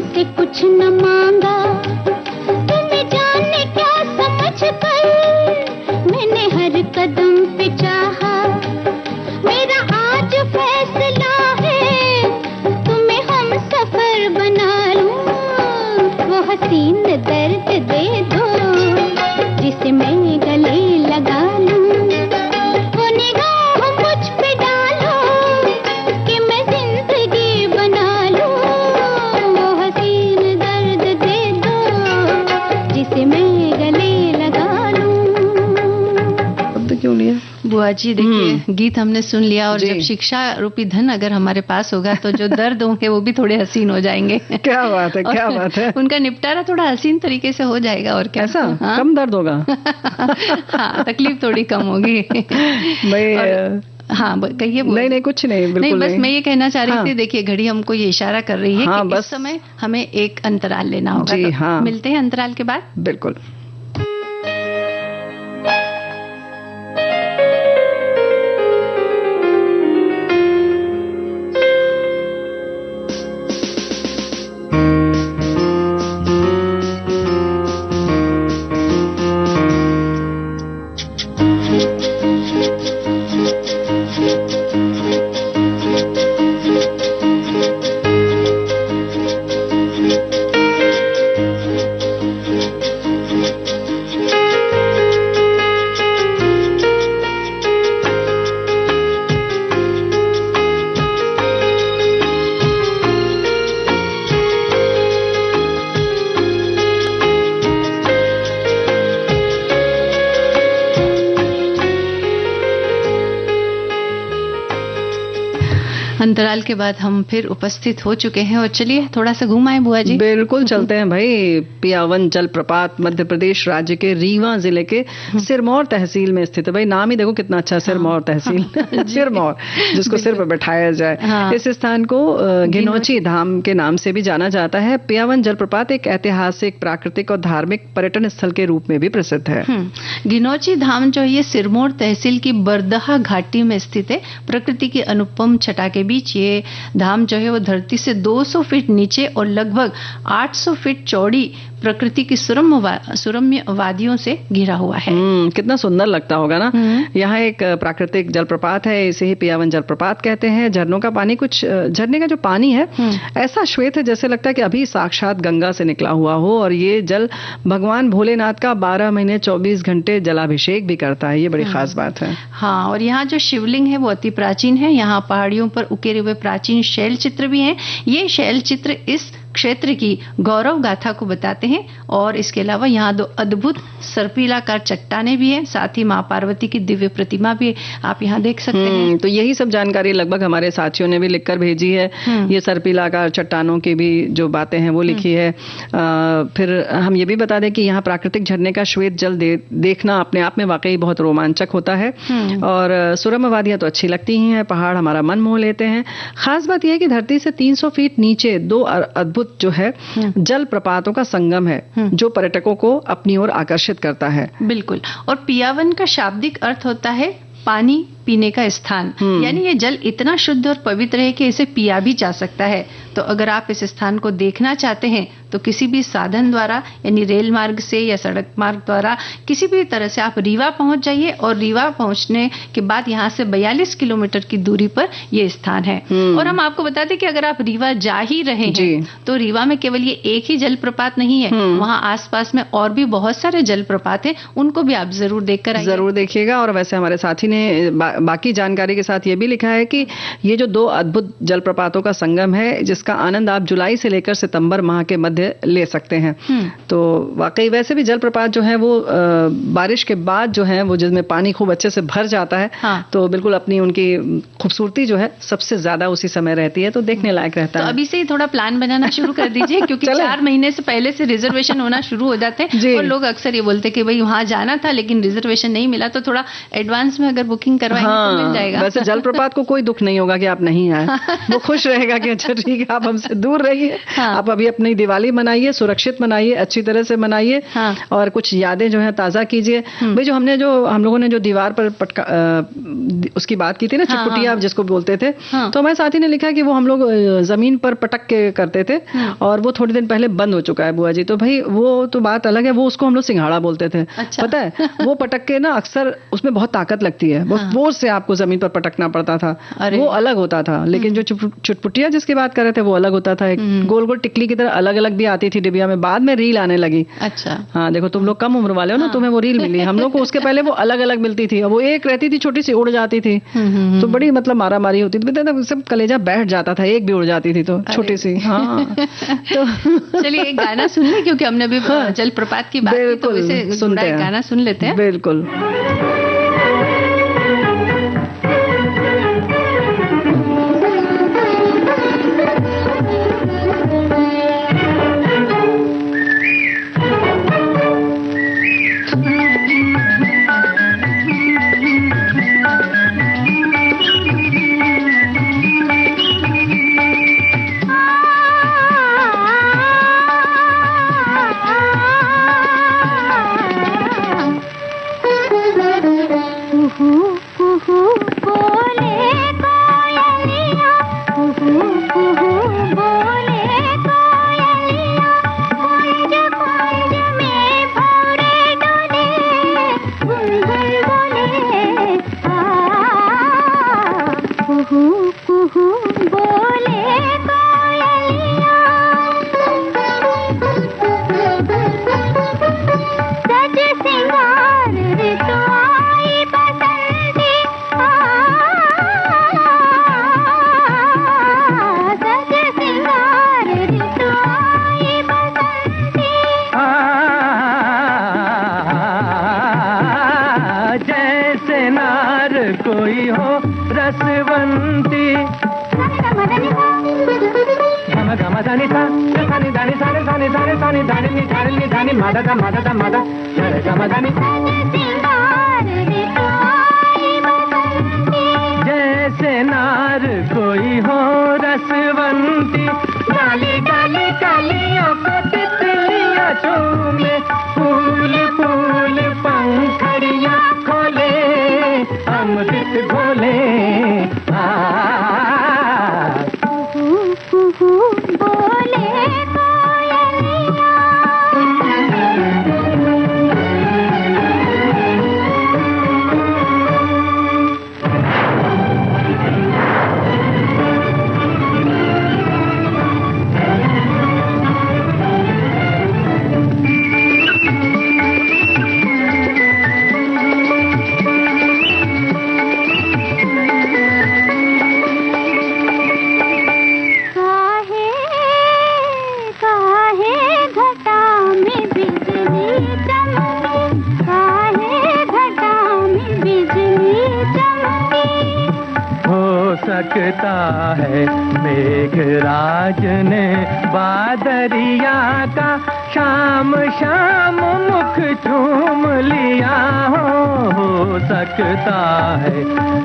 तुमसे कुछ न मांगा, तुम्हें जाने क्या समझ कर मैंने हर कदम पे चाहा। मेरा आज फैसला है तुम्हें हम सफर बना लूं, वो हसीन दर्द दे दो जिसे मैं गले लगा लूं, वो निगाह मुझ पे डालो कि मैं जिंदगी बना लूं, वो हसीन दर्द दे दो जिसे मैं गले लगा लूं। अब तो क्यों लिया बुआ जी? देखिए, गीत हमने सुन लिया और जब शिक्षा रूपी धन अगर हमारे पास होगा तो जो दर्द होंगे वो भी थोड़े हसीन हो जाएंगे। क्या बात है, क्या बात है। उनका निपटारा थोड़ा हसीन तरीके से हो जाएगा। और क्या ऐसा? हाँ? कम दर्द होगा। हाँ, तकलीफ थोड़ी कम होगी भाई। हाँ, कहिए। नहीं कुछ नहीं, बिल्कुल नहीं, बस मैं ये कहना चाह रही थी, हाँ। देखिए घड़ी हमको ये इशारा कर रही है कि इस समय हमें एक अंतराल लेना होगा। जी, हाँ। मिलते हैं अंतराल के बाद। बिल्कुल। अंतराल के बाद हम फिर उपस्थित हो चुके हैं और चलिए थोड़ा सा घूम आए बुआ जी। बिल्कुल चलते हैं भाई। पियावन जलप्रपात मध्य प्रदेश राज्य के रीवा जिले के सिरमौर तहसील में स्थित है। भाई नाम ही देखो कितना अच्छा, सिरमौर तहसील। सिरमौर, जिसको सिर पर बैठाया जाए। इस स्थान को घिनौची धाम के नाम से भी जाना जाता है। पियावन जलप्रपात एक ऐतिहासिक, प्राकृतिक और धार्मिक पर्यटन स्थल के रूप में भी प्रसिद्ध है। घिनौची धाम जो है ये सिरमौर तहसील की बरदहा घाटी में स्थित है। प्रकृति की अनुपम छटा के बीच ये धाम जो है वो धरती से 200 फीट नीचे और लगभग 800 फीट चौड़ी प्रकृति की सुरम्य वादियों से घिरा हुआ है। कितना सुंदर लगता होगा ना। यहाँ एक प्राकृतिक जलप्रपात है, इसे ही पियावन जलप्रपात कहते हैं। झरनों का पानी, कुछ झरने का जो पानी है ऐसा श्वेत है जैसे लगता है कि अभी साक्षात गंगा से निकला हुआ हो। और ये जल भगवान भोलेनाथ का 12 महीने 24 घंटे जलाभिषेक भी करता है। ये बड़ी खास बात है। हाँ, और यहाँ जो शिवलिंग है वो अति प्राचीन है। यहाँ पहाड़ियों पर उकेरे हुए प्राचीन शैल चित्र भी हैं। ये शैल चित्र इस क्षेत्र की गौरव गाथा को बताते हैं। और इसके अलावा यहाँ 2 अद्भुत सर्पिलाकार चट्टानें भी हैं। साथ ही माँ पार्वती की दिव्य प्रतिमा भी आप यहाँ देख सकते हैं। तो यही सब जानकारी लगभग हमारे साथियों ने भी लिखकर भेजी है। ये सर्पिलाकार चट्टानों की भी जो बातें हैं वो लिखी है। फिर हम ये भी बता दें कि यहाँ प्राकृतिक झरने का श्वेत जल देखना अपने आप में वाकई बहुत रोमांचक होता है। और सुरम्य वादियां तो अच्छी लगती ही हैं, पहाड़ हमारा मन मोह लेते हैं। खास बात यह है कि धरती से 300 फीट नीचे 2 अद्भुत जो है जल प्रपातों का संगम है जो पर्यटकों को अपनी ओर आकर्षित करता है। बिल्कुल। और पियावन का शाब्दिक अर्थ होता है पानी पीने का स्थान। यानी ये जल इतना शुद्ध और पवित्र है कि इसे पिया भी जा सकता है। तो अगर आप इस स्थान को देखना चाहते हैं तो किसी भी साधन द्वारा, यानी रेल मार्ग से या सड़क मार्ग द्वारा, किसी भी तरह से आप रीवा पहुंच जाइए। और रीवा पहुंचने के बाद यहाँ से 42 किलोमीटर की दूरी पर ये स्थान है। और हम आपको बता दें कि अगर आप रीवा जा ही रहे हैं तो रीवा में केवल ये एक ही जलप्रपात नहीं है, वहाँ आसपास में और भी बहुत सारे जलप्रपात हैं, उनको भी आप जरूर देखकर आइए। जरूर देखिएगा। और वैसे हमारे साथी ने बाकी जानकारी के साथ ये भी लिखा है कि ये जो 2 अद्भुत जलप्रपातों का संगम है जिसका आनंद आप जुलाई से लेकर सितंबर माह के मध्य ले सकते हैं। तो वाकई वैसे भी जलप्रपात जो है वो बारिश के बाद जो है वो जिसमें पानी खूब अच्छे से भर जाता है। तो बिल्कुल अपनी उनकी खूबसूरती जो है सबसे ज्यादा उसी समय रहती है, तो देखने लायक रहता है। तो अभी से ही थोड़ा प्लान बनाना शुरू कर दीजिए क्योंकि 4 महीने से पहले से रिजर्वेशन होना शुरू हो जाते हैं। और लोग अक्सर ये बोलते हैं कि भाई वहां जाना था लेकिन रिजर्वेशन नहीं मिला, तो थोड़ा एडवांस में अगर बुकिंग करवाएंगे आएंगे तो मिल जाएगा। वैसे जलप्रपात को कोई दुख नहीं होगा कि आप नहीं आए, वो खुश रहेगा कि अच्छा ठीक है आप हमसे दूर रहिए, आप अभी अपनी दिवाली मनाइए, सुरक्षित मनाइए, अच्छी तरह से मनाइए और कुछ यादें जो है ताजा कीजिए। भाई जो हम लोगों ने जो दीवार पर उसकी बात की थी ना, चिटपुटिया जिसको बोलते थे, तो हमारे साथी ने लिखा कि वो हम लोग जमीन पर पटक के करते थे और वो थोड़े दिन पहले बंद हो चुका है बुआ जी। तो भाई वो तो बात अलग है, वो उसको हम लोग सिंघाड़ा बोलते थे। पता है वो पटक के ना अक्सर उसमें बहुत ताकत लगती है, बहुत जोर से आपको जमीन पर पटकना पड़ता था, वो अलग होता था। लेकिन जो चुटपुटिया जिसकी बात कर रहे थे वो अलग होता था, गोल गोल टिकली की तरह अलग अलग भी आती थी डिबिया में, बाद में रील आने लगी। अच्छा हाँ देखो तुम लोग कम उम्र वाले हो ना, तुम्हें वो रील मिली, हम लोग को उसके पहले वो अलग अलग मिलती थी, वो एक रहती थी छोटी सी उड़ जाती थी, तो बड़ी मतलब मारा मारी होती थी, सब कलेजा बैठ जाता था, एक भी उड़ जाती थी तो छोटी सी। हाँ तो चलिए एक गाना सुन ले, क्योंकि हमने अभी जलप्रपात की बात की तो इसे जुड़ा एक गाना सुन लेते हैं। बिल्कुल। जैसे नार कोई हो रसवंती, डाली डाली डालियों को तितलियां चूमे, फूल फूल पंखड़ियां खोले, अमृत घोले। सकता है मेघराज ने बादरिया का शाम शाम मुख चूम लिया हो सकता है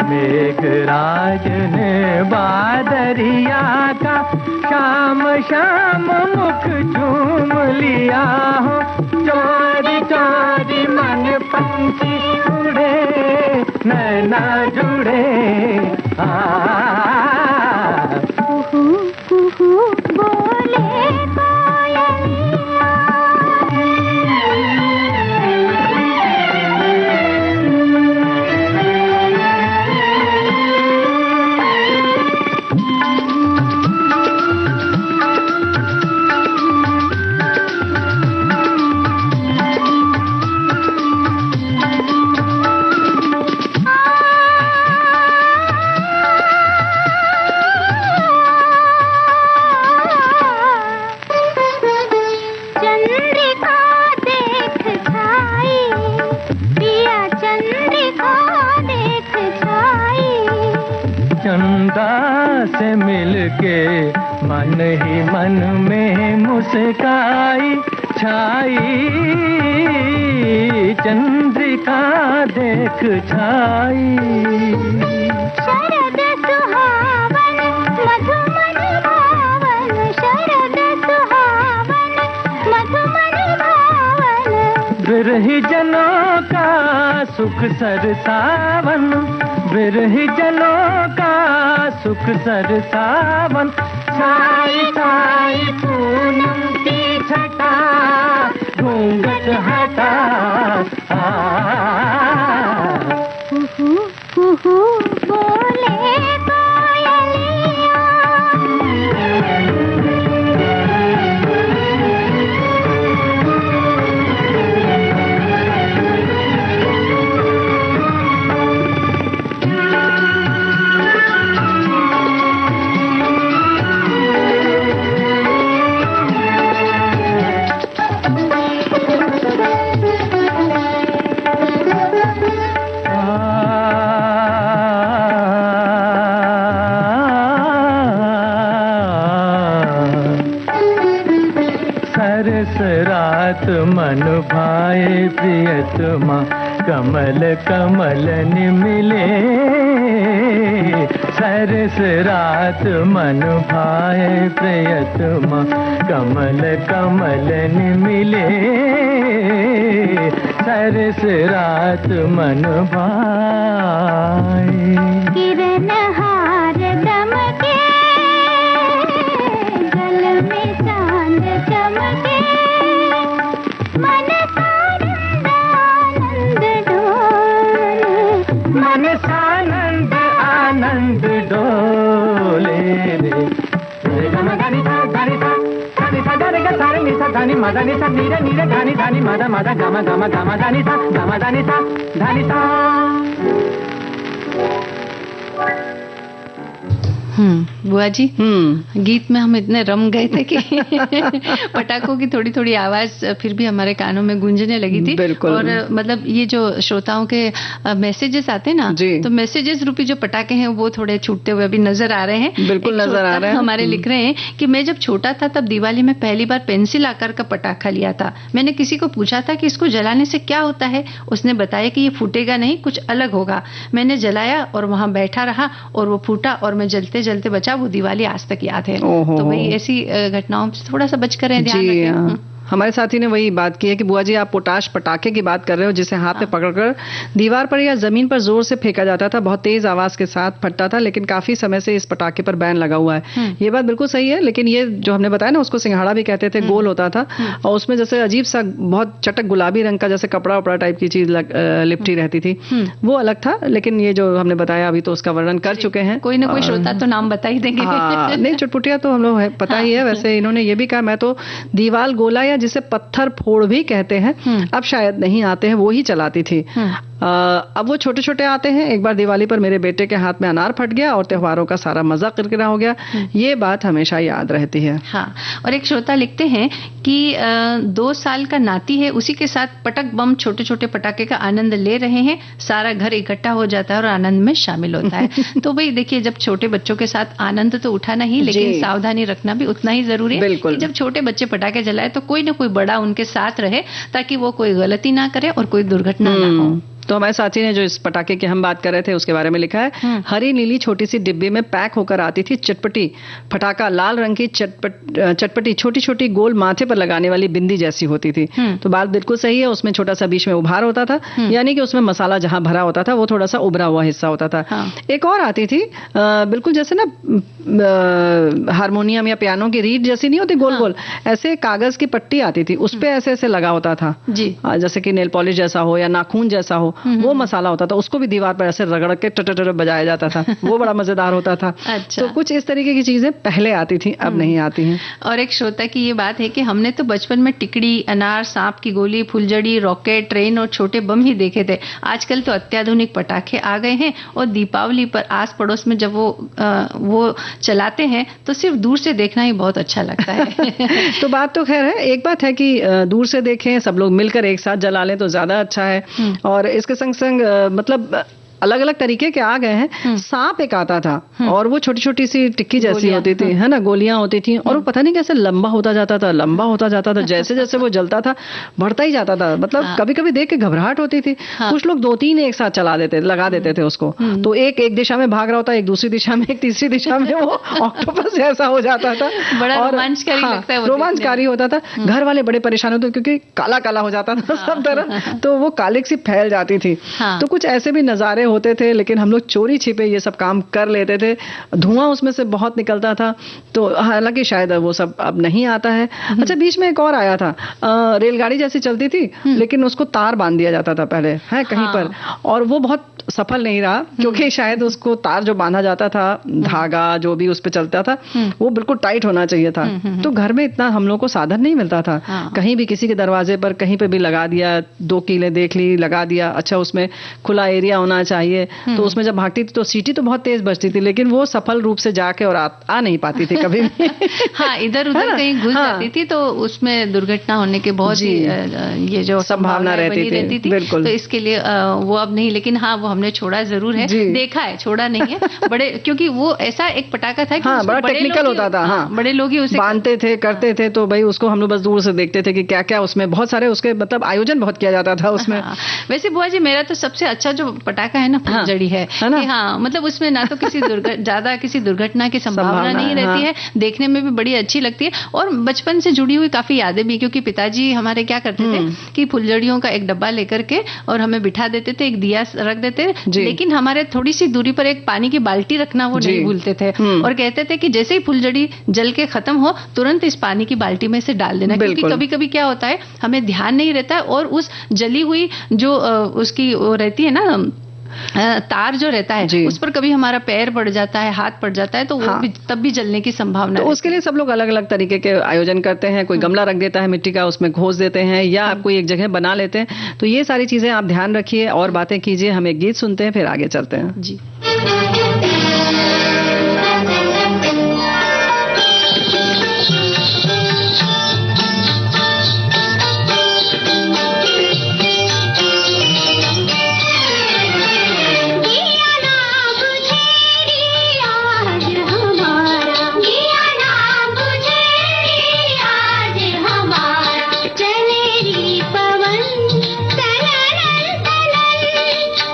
मेघराज ने बादरिया का शाम शाम मुख चूम लिया हो। चोरी चोरी मन पंछी उड़े, नैना जुड़े, कुहू कुहू बोले मन ही मन में मुस्काई छाई, चंद्रिका देख छाई। शरद सुहावन मधुमन भावन, शरद सुहावन मधुमन भावन। बिरही जनों का सुख सरसावन, बिरही जनों का सुख सरसावन। छाई छाई पूनम की छटा, घूंघट हटा। कुहू कुहू बोले कोयलिया। रात मन भाए प्रियतमा, कमल कमल मिले। सरस रात मन भाए प्रियतमा, कमल कमल मिले। सरस रात मन भाए। किरण हार दमके, गल में चांद चमके। मन सानंद आनंद डोले, मन सानंद आनंद डोले रे। गमगनि सा धनि सा धनि सा धनि ग धनि सा धनि म धनि सा नीरे नीरे धनि धनि मद मद गम गम गम धनि सा गम धनि सा धनि सा। बुआ जी, गीत में हम इतने रम गए थे कि पटाखों की थोड़ी थोड़ी आवाज फिर भी हमारे कानों में गूंजने लगी थी। बिल्कुल। और मतलब ये जो श्रोताओं के मैसेजेस आते ना, तो मैसेजेस रूपी जो पटाखे हैं वो थोड़े छूटते हुए अभी नजर आ रहे हैं। बिल्कुल नजर आ रहे हैं। हमारे लिख रहे हैं कि मैं जब छोटा था तब दिवाली में पहली बार पेंसिल आकार का पटाखा लिया था। मैंने किसी को पूछा था कि इसको जलाने से क्या होता है, उसने बताया कि ये फूटेगा नहीं, कुछ अलग होगा। मैंने जलाया और वहां बैठा रहा और वो फूटा और मैं जलते जलते बचा। वो दिवाली आज तक याद है। तो भाई ऐसी घटनाओं से थोड़ा सा बच कर ध्यान रखें। हमारे साथी ने वही बात की है कि बुआ जी आप पोटाश पटाखे की बात कर रहे हो, जिसे हाथ में पकड़कर दीवार पर या जमीन पर जोर से फेंका जाता था, बहुत तेज आवाज के साथ फटता था, लेकिन काफी समय से इस पटाखे पर बैन लगा हुआ है। ये बात बिल्कुल सही है, लेकिन ये जो हमने बताया ना, उसको सिंघाड़ा भी कहते थे, गोल होता था और उसमें जैसे अजीब सा बहुत चटक गुलाबी रंग का जैसे कपड़ा वपड़ा टाइप की चीज लिपटी रहती थी, वो अलग था। लेकिन ये जो हमने बताया अभी तो उसका वर्णन कर चुके हैं। कोई ना कोई श्रोता तो नाम बता ही देंगे। नहीं, चुटपुटिया तो हम लोग पता ही है। वैसे इन्होंने ये भी कहा, मैं तो दीवाल गोला या जिसे पत्थर फोड़ भी कहते हैं, अब शायद नहीं आते हैं, वो ही चलाती थी। अब वो छोटे छोटे आते हैं। एक बार दिवाली पर मेरे बेटे के हाथ में अनार फट गया और त्योहारों का सारा मजा किरकिरा हो गया। ये बात हमेशा याद रहती है। हाँ, और एक श्रोता लिखते हैं कि 2 साल का नाती है, उसी के साथ पटक बम छोटे छोटे पटाखे का आनंद ले रहे हैं। सारा घर इकट्ठा हो जाता है और आनंद में शामिल होता है। तो भाई देखिए, जब छोटे बच्चों के साथ आनंद तो उठाना ही, लेकिन सावधानी रखना भी उतना ही जरूरी है कि जब छोटे बच्चे पटाखे जलाए तो कोई ना कोई बड़ा उनके साथ रहे, ताकि वो कोई गलती ना करे और कोई दुर्घटना ना हो। तो हमारे साथी ने जो इस पटाखे की हम बात कर रहे थे उसके बारे में लिखा है, हरी नीली छोटी सी डिब्बी में पैक होकर आती थी चटपटी पटाखा। लाल रंग की चटपटी छोटी छोटी गोल माथे पर लगाने वाली बिंदी जैसी होती थी। तो बात बिल्कुल सही है, उसमें छोटा सा बीच में उभार होता था, यानी कि उसमें मसाला जहां भरा होता था वो थोड़ा सा उभरा हुआ हिस्सा होता था। एक और आती थी बिल्कुल जैसे ना हारमोनियम या पियानो की रीड जैसी नहीं होती, गोल गोल ऐसे कागज की पट्टी आती थी, उस पे ऐसे ऐसे लगा होता था जी, जैसे कि नेल पॉलिश जैसा हो या नाखून जैसा हो, वो मसाला होता था। उसको भी दीवार पर ऐसे रगड़ के टटर बजाया जाता था, वो बड़ा मजेदार होता था। अच्छा। तो कुछ इस तरीके की चीजें पहले आती थी, अब नहीं आती हैं। और एक श्रोता की ये बात है कि हमने तो बचपन में टिकड़ी, अनार, सांप की गोली, फुलझड़ी, रॉकेट, ट्रेन और छोटे बम ही देखे थे। आजकल तो अत्याधुनिक पटाखे आ गए हैं और दीपावली पर आस पड़ोस में जब वो चलाते हैं तो सिर्फ दूर से देखना ही बहुत अच्छा लगता है। तो बात तो खैर है, एक बात है कि दूर से देखें, सब लोग मिलकर एक साथ जला लें तो ज्यादा अच्छा है। और इसके संग संग मतलब अलग अलग तरीके के आ गए हैं। सांप एक आता था और वो छोटी छोटी सी टिक्की जैसी होती थी, है ना, गोलियां होती थी, और वो पता नहीं कैसे लंबा होता जाता था, लंबा होता जाता था, जैसे जैसे वो जलता था बढ़ता ही जाता था। मतलब कभी कभी देख के घबराहट होती थी। कुछ लोग 2-3 एक साथ लगा देते थे उसको, तो एक दिशा में भाग रहा होता, एक दूसरी दिशा में, एक तीसरी दिशा में, वो ऑक्टोपस जैसा हो जाता था। बड़ा रोमांचकारी लगता है, रोमांचकारी होता था। घर वाले बड़े परेशान होते क्योंकि काला काला हो जाता था सब तरफ, तो वो कालिक सी फैल जाती थी। तो कुछ ऐसे भी नजारे होते थे, लेकिन हम लोग चोरी छिपे ये सब काम कर लेते थे। धुआं उसमें से बहुत निकलता था, तो हालांकि शायद वो सब अब नहीं आता है। अच्छा, बीच में एक और आया था, रेलगाड़ी जैसी चलती थी, लेकिन उसको तार बांध दिया जाता था पहले, है कहीं पर, और वो बहुत सफल नहीं रहा, क्योंकि शायद उसको तार जो बांधा जाता था, धागा जो भी उस पे चलता था, वो बिल्कुल टाइट होना चाहिए था। तो घर में इतना हम लोग को साधन नहीं मिलता था। कहीं भी किसी के दरवाजे पर कहीं पे भी लगा दिया, 2 कीलें देख ली, लगा दिया। अच्छा, उसमें खुला एरिया होना चाहिए, तो उसमें जब भागती थी तो सीटी तो बहुत तेज बजती थी, लेकिन वो सफल रूप से जाके और आ नहीं पाती थी कभी भी। हाँ, इधर उधर कहीं घुस जाती थी, तो उसमें दुर्घटना होने के बहुत ही ये जो संभावना रहती थी। बिल्कुल। तो इसके लिए वो अब नहीं, लेकिन हाँ, वो हमने छोड़ा जरूर है, देखा है, छोड़ा नहीं है। बड़े, क्योंकि वो ऐसा एक पटाखा था कि बड़ा टेक्निकल होता था। हाँ, बड़े लोग ही उसे बांधते थे, करते थे, तो भाई उसको हम लोग बस दूर से देखते थे कि क्या क्या उसमें, बहुत सारे उसके मतलब आयोजन बहुत किया जाता था उसमें। वैसे बुआ जी, मेरा तो सबसे अच्छा जो पटाखा है ना, फुलझड़ी है ना। हाँ, मतलब उसमें ना तो ज्यादा किसी दुर्घटना की संभावना नहीं रहती है, देखने में भी बड़ी अच्छी लगती है, और बचपन से जुड़ी हुई काफी यादें भी, क्योंकि पिताजी हमारे क्या करते थे कि फुलझड़ियों का एक डब्बा लेकर के और हमें बिठा देते थे, एक दिया रख देते, लेकिन हमारे थोड़ी सी दूरी पर एक पानी की बाल्टी रखना वो नहीं भूलते थे, और कहते थे कि जैसे ही फुलझड़ी जल के खत्म हो, तुरंत इस पानी की बाल्टी में से डाल देना, क्योंकि कभी कभी क्या होता है, हमें ध्यान नहीं रहता है, और उस जली हुई जो उसकी वो रहती है ना, तार जो रहता है, उस पर कभी हमारा पैर पड़ जाता है, हाथ पड़ जाता है, तो वो भी तब भी जलने की संभावना है। तो उसके लिए सब लोग अलग अलग तरीके के आयोजन करते हैं। कोई गमला रख देता है मिट्टी का, उसमें घोस देते हैं, या कोई एक जगह बना लेते हैं। तो ये सारी चीजें आप ध्यान रखिए और बातें कीजिए। हम एक गीत सुनते हैं, फिर आगे चलते हैं। जी।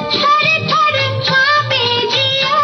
थर थर कांपे जिया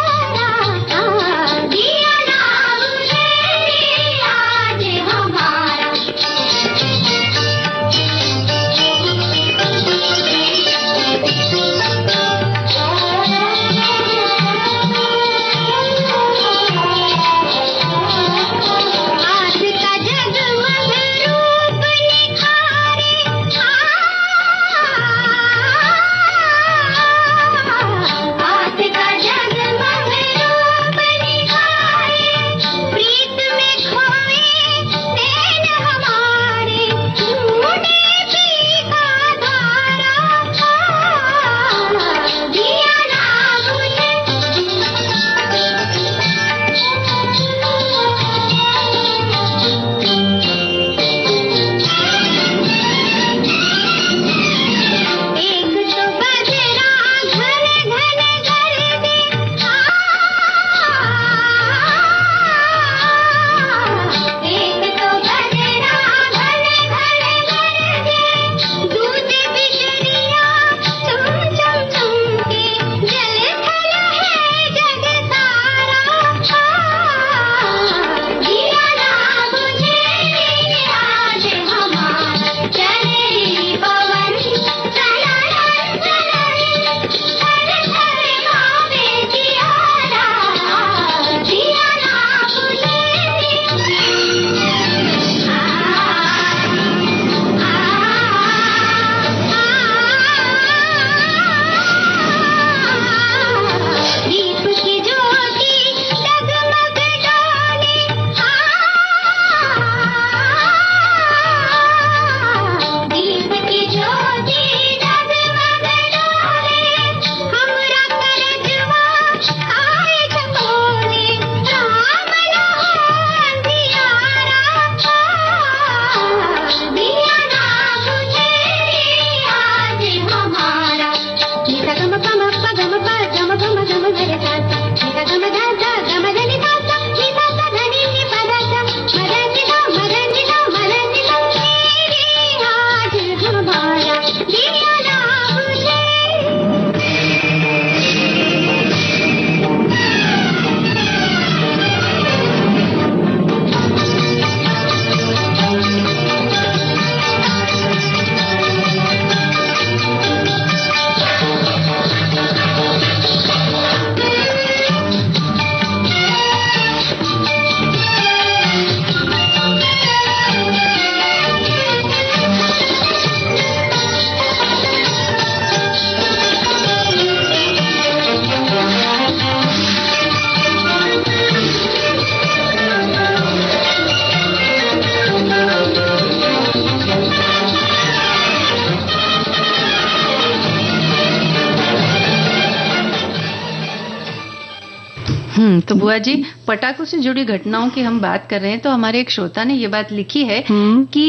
तो बुआ जी, पटाखों से जुड़ी घटनाओं की हम बात कर रहे हैं, तो हमारे एक श्रोता ने ये बात लिखी है कि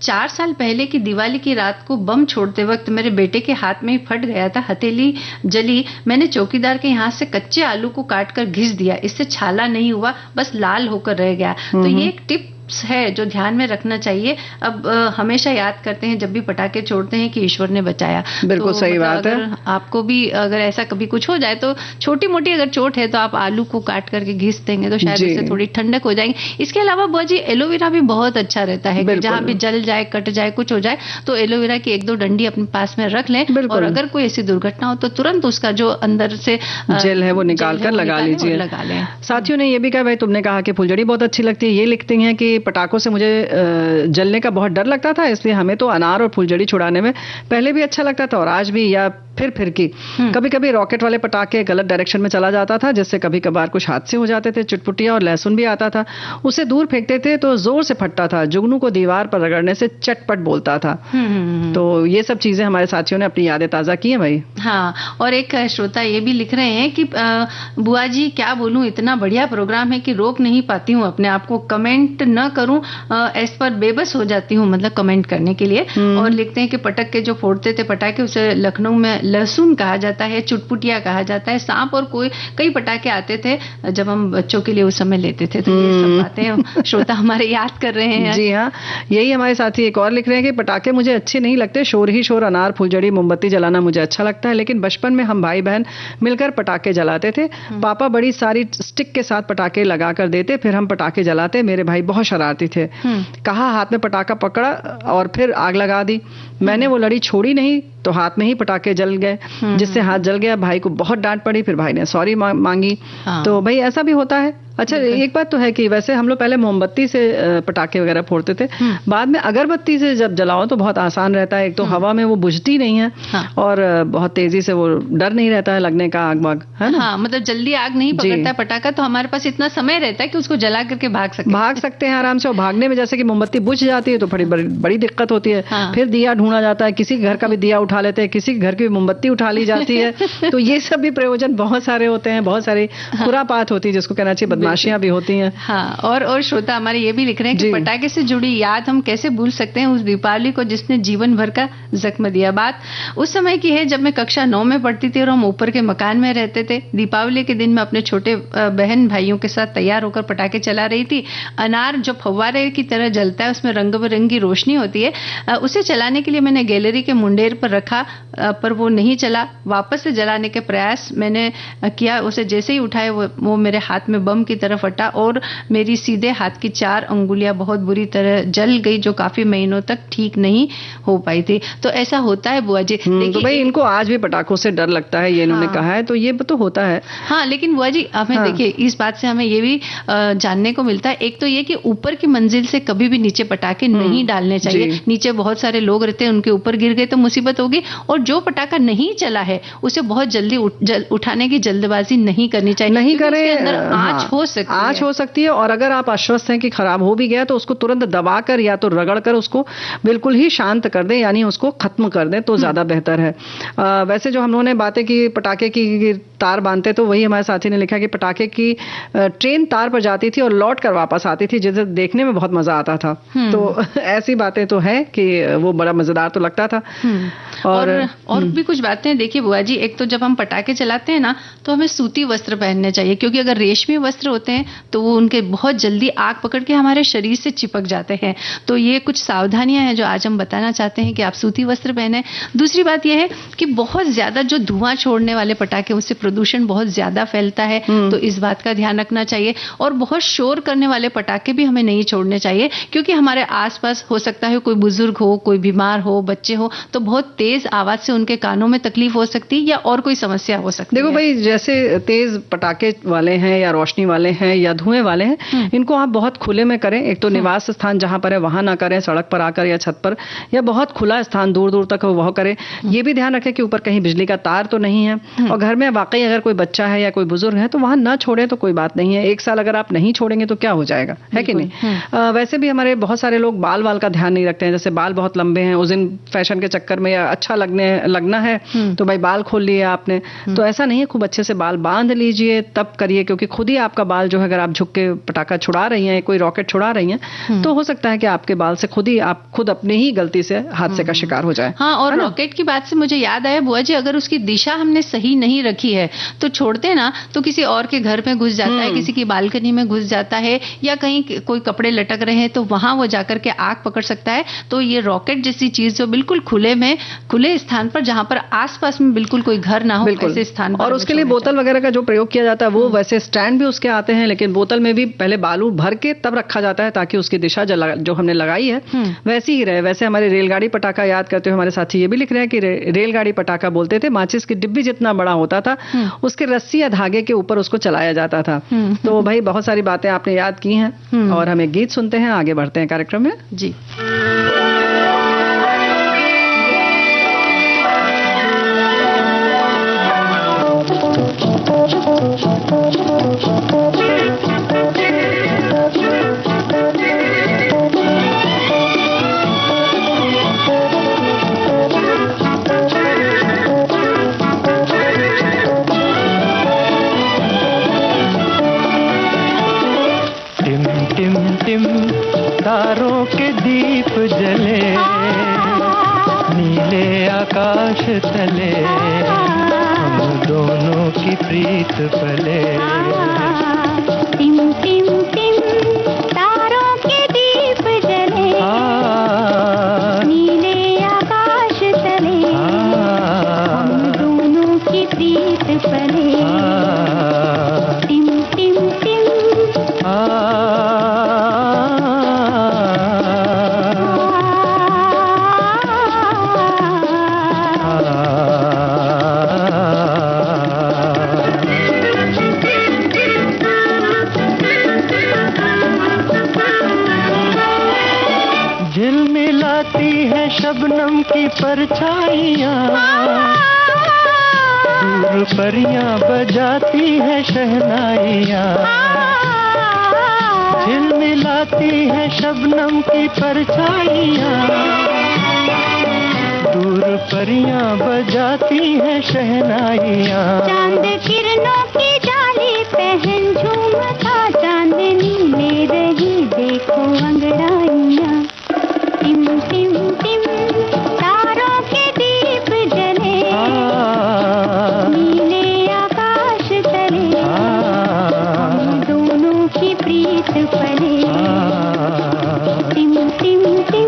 4 साल पहले की दिवाली की रात को बम छोड़ते वक्त मेरे बेटे के हाथ में ही फट गया था, हथेली जली। मैंने चौकीदार के यहाँ से कच्चे आलू को काट कर घिस दिया, इससे छाला नहीं हुआ, बस लाल होकर रह गया। तो ये एक टिप है जो ध्यान में रखना चाहिए। अब हमेशा याद करते हैं जब भी पटाखे छोड़ते हैं कि ईश्वर ने बचाया। बिल्कुल तो सही बात है। आपको भी अगर ऐसा कभी कुछ हो जाए तो छोटी मोटी अगर चोट है तो आप आलू को काट करके घिस देंगे तो शायद उससे थोड़ी ठंडक हो जाएगी। इसके अलावा बुआ जी, एलोवेरा भी बहुत अच्छा रहता है कि जहाँ भी जल जाए, कट जाए, कुछ हो जाए तो एलोवेरा की 1-2 डंडी अपने पास में रख लें, और अगर कोई ऐसी दुर्घटना हो तो तुरंत उसका जो अंदर से जेल है वो निकाल कर लगा लीजिए, लगा लें। साथियों ने ये भी कहा, भाई तुमने कहा कि फुलझड़ी बहुत अच्छी लगती है, ये लिखती हैं कि पटाखों से मुझे जलने का बहुत डर लगता था, इसलिए हमें तो अनार और फुलझड़ी छुड़ाने में पहले भी अच्छा लगता था और आज भी, या फिर की कभी कभी रॉकेट वाले पटाखे गलत डायरेक्शन में चला जाता था, जिससे कभी कभार कुछ हादसे हो जाते थे। चुटपुटिया और लहसुन भी आता था, उसे दूर फेंकते थे तो जोर से फटता था, जुगनू को दीवार पर रगड़ने से चटपट बोलता था। तो ये सब चीजें हमारे साथियों ने अपनी यादें ताजा की हैं भाई। हाँ, और एक श्रोता ये भी लिख रहे हैं कि बुआ जी क्या बोलूं, इतना बढ़िया प्रोग्राम है कि रोक नहीं पाती हूँ अपने आप को, कमेंट न करूं इस पर बेबस हो जाती हूँ, मतलब कमेंट करने के लिए। और लिखते हैं कि पटक के जो फोड़ते थे पटाखे उसे लखनऊ में लहसुन कहा जाता है, चुटपुटिया कहा जाता है, सांप और कई पटाखे आते थे जब हम बच्चों के लिए उस समय लेते थे। तो ये सब बातें श्रोता हमारे याद कर रहे हैं। जी हाँ, यही हमारे साथी एक और लिख रहे हैं कि पटाखे मुझे अच्छे नहीं लगते, शोर ही शोर, अनार फुलझड़ी मोमबत्ती जलाना मुझे अच्छा लगता है, लेकिन बचपन में हम भाई बहन मिलकर पटाखे जलाते थे। पापा बड़ी सारी स्टिक के साथ पटाखे लगा कर देते, फिर हम पटाखे जलाते। मेरे भाई बहुत शरारती थे, कहा हाथ में पटाखा पकड़ा और फिर आग लगा दी। मैंने वो लड़ी छोड़ी नहीं तो हाथ में ही पटाखे जल गए, जिससे हाथ जल गया। भाई को बहुत डांट पड़ी, फिर भाई ने सॉरी मांगी। तो भाई ऐसा भी होता है। अच्छा, एक बात तो है कि वैसे हम लोग पहले मोमबत्ती से पटाखे वगैरह फोड़ते थे, बाद में अगरबत्ती से जब जलाओ तो बहुत आसान रहता है। एक तो हवा में वो बुझती नहीं है और बहुत तेजी से वो डर नहीं रहता है लगने का, आग वाग, है ना। हाँ, मतलब जल्दी आग नहीं पकड़ता है पटाखा, तो हमारे पास इतना समय रहता है कि उसको जला करके भाग सकते हैं आराम से। और भागने में जैसे कि मोमबत्ती बुझ जाती है तो बड़ी दिक्कत होती है। फिर दिया ढूंढा जाता है, किसी घर का भी दिया उठा लेते हैं, किसी घर की मोमबत्ती उठा ली जाती है। तो ये सब भी प्रयोजन बहुत सारे होते हैं, बहुत सारी खुरापात होती है जिसको कहना चाहिए, बदमाशियां भी होती हैं। हाँ, और श्रोता हमारे ये भी लिख रहे हैं कि पटाखे से जुड़ी याद हम कैसे भूल सकते हैं उस दीपावली को जिसने जीवन भर का जख्म दिया। बात उस समय की है जब मैं कक्षा 9 में पढ़ती थी और हम ऊपर के मकान में रहते थे। दीपावली के दिन मैं अपने छोटे बहन भाइयों के साथ तैयार होकर पटाखे चला रही थी। अनार जो फव्वारे की तरह जलता है, उसमें रंग बिरंगी रोशनी होती है। उसे चलाने के लिए मैंने गैलरी के मुंडेर पर रखा, पर वो नहीं चला। वापस से जलाने के प्रयास मैंने किया, उसे जैसे ही उठाए वो मेरे हाथ में बम की तरह फटा और मेरी सीधे हाथ की 4 अंगुलियां बहुत बुरी तरह जल गई, जो काफी महीनों तक ठीक नहीं हो पाई थी। तो ऐसा होता है बुआ जी। तो भाई इनको आज भी पटाखों से डर लगता है, ये इन्होंने कहा है, तो ये तो होता है। हाँ, लेकिन बुआ जी हमें देखिए इस बात से हमें ये भी जानने को मिलता है, एक तो ये कि ऊपर की मंजिल से कभी भी नीचे पटाखे नहीं डालने चाहिए। नीचे बहुत सारे लोग रहते हैं, उनके ऊपर गिर गए तो मुसीबत होगी। और जो पटाखा नहीं चला है उसे बहुत जल्दी उठाने की जल्दबाजी नहीं करनी चाहिए, नहीं करें, अंदर आंच हो सकती है। और अगर आप आश्वस्त हैं कि खराब हो भी गया तो उसको तुरंत दबाकर या तो रगड़कर उसको बिल्कुल ही शांत कर दें, यानी उसको खत्म कर दें तो ज्यादा बेहतर है। वैसे जो हम लोगों ने बातें की पटाखे की तार बांधते, तो वही हमारे साथी ने लिखा कि पटाखे की ट्रेन तार पर जाती थी और लौट कर वापस आती थी, जिसे देखने में बहुत मजा आता था। तो ऐसी बातें तो है कि वो बड़ा मजेदार तो लगता था। और भी कुछ बातें देखिए बुआ जी, एक तो जब हम पटाखे चलाते हैं ना तो हमें सूती वस्त्र पहनने चाहिए, क्योंकि अगर रेशमी वस्त्र होते हैं तो वो उनके बहुत जल्दी आग पकड़ के हमारे शरीर से चिपक जाते हैं। तो ये कुछ सावधानियां हैं जो आज हम बताना चाहते हैं कि आप सूती वस्त्र पहने। दूसरी बात यह है कि बहुत ज्यादा जो धुआं छोड़ने वाले पटाखे, उससे प्रदूषण बहुत ज्यादा फैलता है, तो इस बात का ध्यान रखना चाहिए। और बहुत शोर करने वाले पटाखे भी हमें नहीं छोड़ने चाहिए, क्योंकि हमारे आसपास हो सकता है कोई बुजुर्ग हो, कोई बीमार हो, बच्चे हो, तो बहुत तेज आवाज से उनके कानों में तकलीफ हो सकती है या और कोई समस्या हो सकती है। देखो भाई, जैसे तेज पटाखे वाले हैं या रोशनी वाले वाले हैं या धुएं वाले हैं, इनको आप बहुत खुले में करें। एक तो निवास स्थान जहां पर है वहां ना करें, सड़क पर आकर या छत पर, या बहुत खुला स्थान दूर दूर तक वह करें। ये भी ध्यान रखें कि ऊपर कहीं बिजली का तार तो नहीं है, और घर में वाकई अगर कोई बच्चा है या कोई बुजुर्ग है तो वहां ना छोड़े तो कोई बात नहीं है। एक साल अगर आप नहीं छोड़ेंगे तो क्या हो जाएगा, है कि नहीं। वैसे भी हमारे बहुत सारे लोग बाल का ध्यान नहीं रखते हैं। जैसे बाल बहुत लंबे हैं, उस दिन फैशन के चक्कर में या अच्छा लगना है तो भाई बाल खोल लिए आपने, तो ऐसा नहीं है। खूब अच्छे से बाल बांध लीजिए तब करिए, क्योंकि खुद ही आपका बाल जो है, अगर आप झुक के पटाखा छुड़ा रही हैं, कोई रॉकेट छुड़ा रही हैं, तो हो सकता है कि आपके बाल से आप खुद अपने ही गलती से हादसे का शिकार हो जाए। हाँ, और रॉकेट की बात से मुझे याद आया बुआ जी, अगर उसकी दिशा हमने सही नहीं रखी है तो छोड़ते ना तो किसी और के घर में घुस जाता है, किसी की बालकनी में घुस जाता है, या कहीं कोई कपड़े लटक रहे हैं तो वहां वो जाकर के आग पकड़ सकता है। तो ये रॉकेट जैसी चीज जो बिल्कुल खुले स्थान पर, जहां पर आसपास में बिल्कुल कोई घर ना हो, ऐसे स्थान पर। और उसके लिए बोतल वगैरह का जो प्रयोग किया जाता है वो वैसे स्टैंड भी उसके आते हैं, लेकिन बोतल में भी पहले बालू भर के तब रखा जाता है ताकि उसकी दिशा जो हमने लगाई है वैसी ही रहे। वैसे हमारे रेलगाड़ी पटाखा याद करते हुए हमारे साथी ये भी लिख रहे हैं कि रेलगाड़ी पटाखा बोलते थे, माचिस की डिब्बी जितना बड़ा होता था, उसके रस्सी या धागे के ऊपर उसको चलाया जाता था। तो भाई बहुत सारी बातें आपने याद की हैं, और हमें गीत सुनते हैं, आगे बढ़ते हैं कार्यक्रम में जी। तारों के दीप जले, नीले आकाश तले, हम दोनों की प्रीत पले। टिम टिम टिम तारों के दीप जले, नीले आकाश तले, हम दोनों की प्रीत पले। टिम टिम टिम झिलमिलाती है शबनम की परछाइयाँ, दूर परियां बजाती है शहनाइयाँ। झिलमिलाती है शबनम की परछाइयाँ, दूर परियां बजाती है शहनाइयाँ। चांद किरणों की जाली पहन झूमता, चांदनी ले रही देखो अंगड़ाइयाँ। टिम टिम टिम तारों के दीप जले, नीले आकाश तले, हम दोनों की प्रीत पले। टिम टिम टिम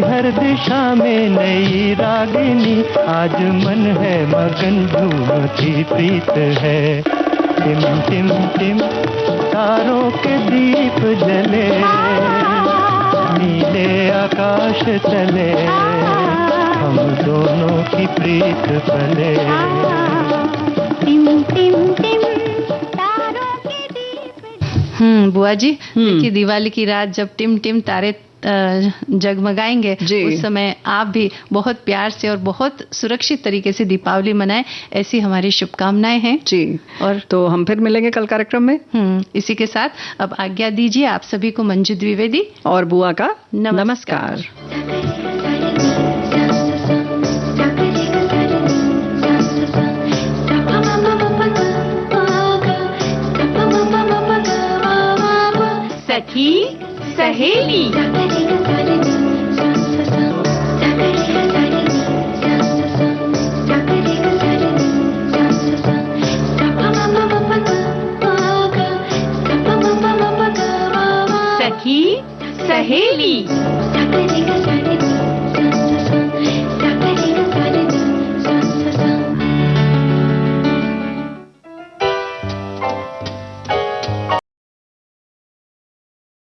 हर दिशा में नई रागिनी, आज मन है मगन झूमती प्रीत है। टिम टिम टिम तारों के दीप जले, नीले आकाश तले, हम दोनों की प्रीत पले। टिम टिम टिम तारों के दीप। बुआ जी, देखिए दिवाली की रात जब टिम टिम तारे जगमगाएंगे उस समय आप भी बहुत प्यार से और बहुत सुरक्षित तरीके से दीपावली मनाएं, ऐसी हमारी शुभकामनाएं हैं जी। और तो हम फिर मिलेंगे कल कार्यक्रम में। इसी के साथ अब आज्ञा दीजिए आप सभी को मंजू द्विवेदी और बुआ का नमस्कार। सखी सहेली सखी सहेली।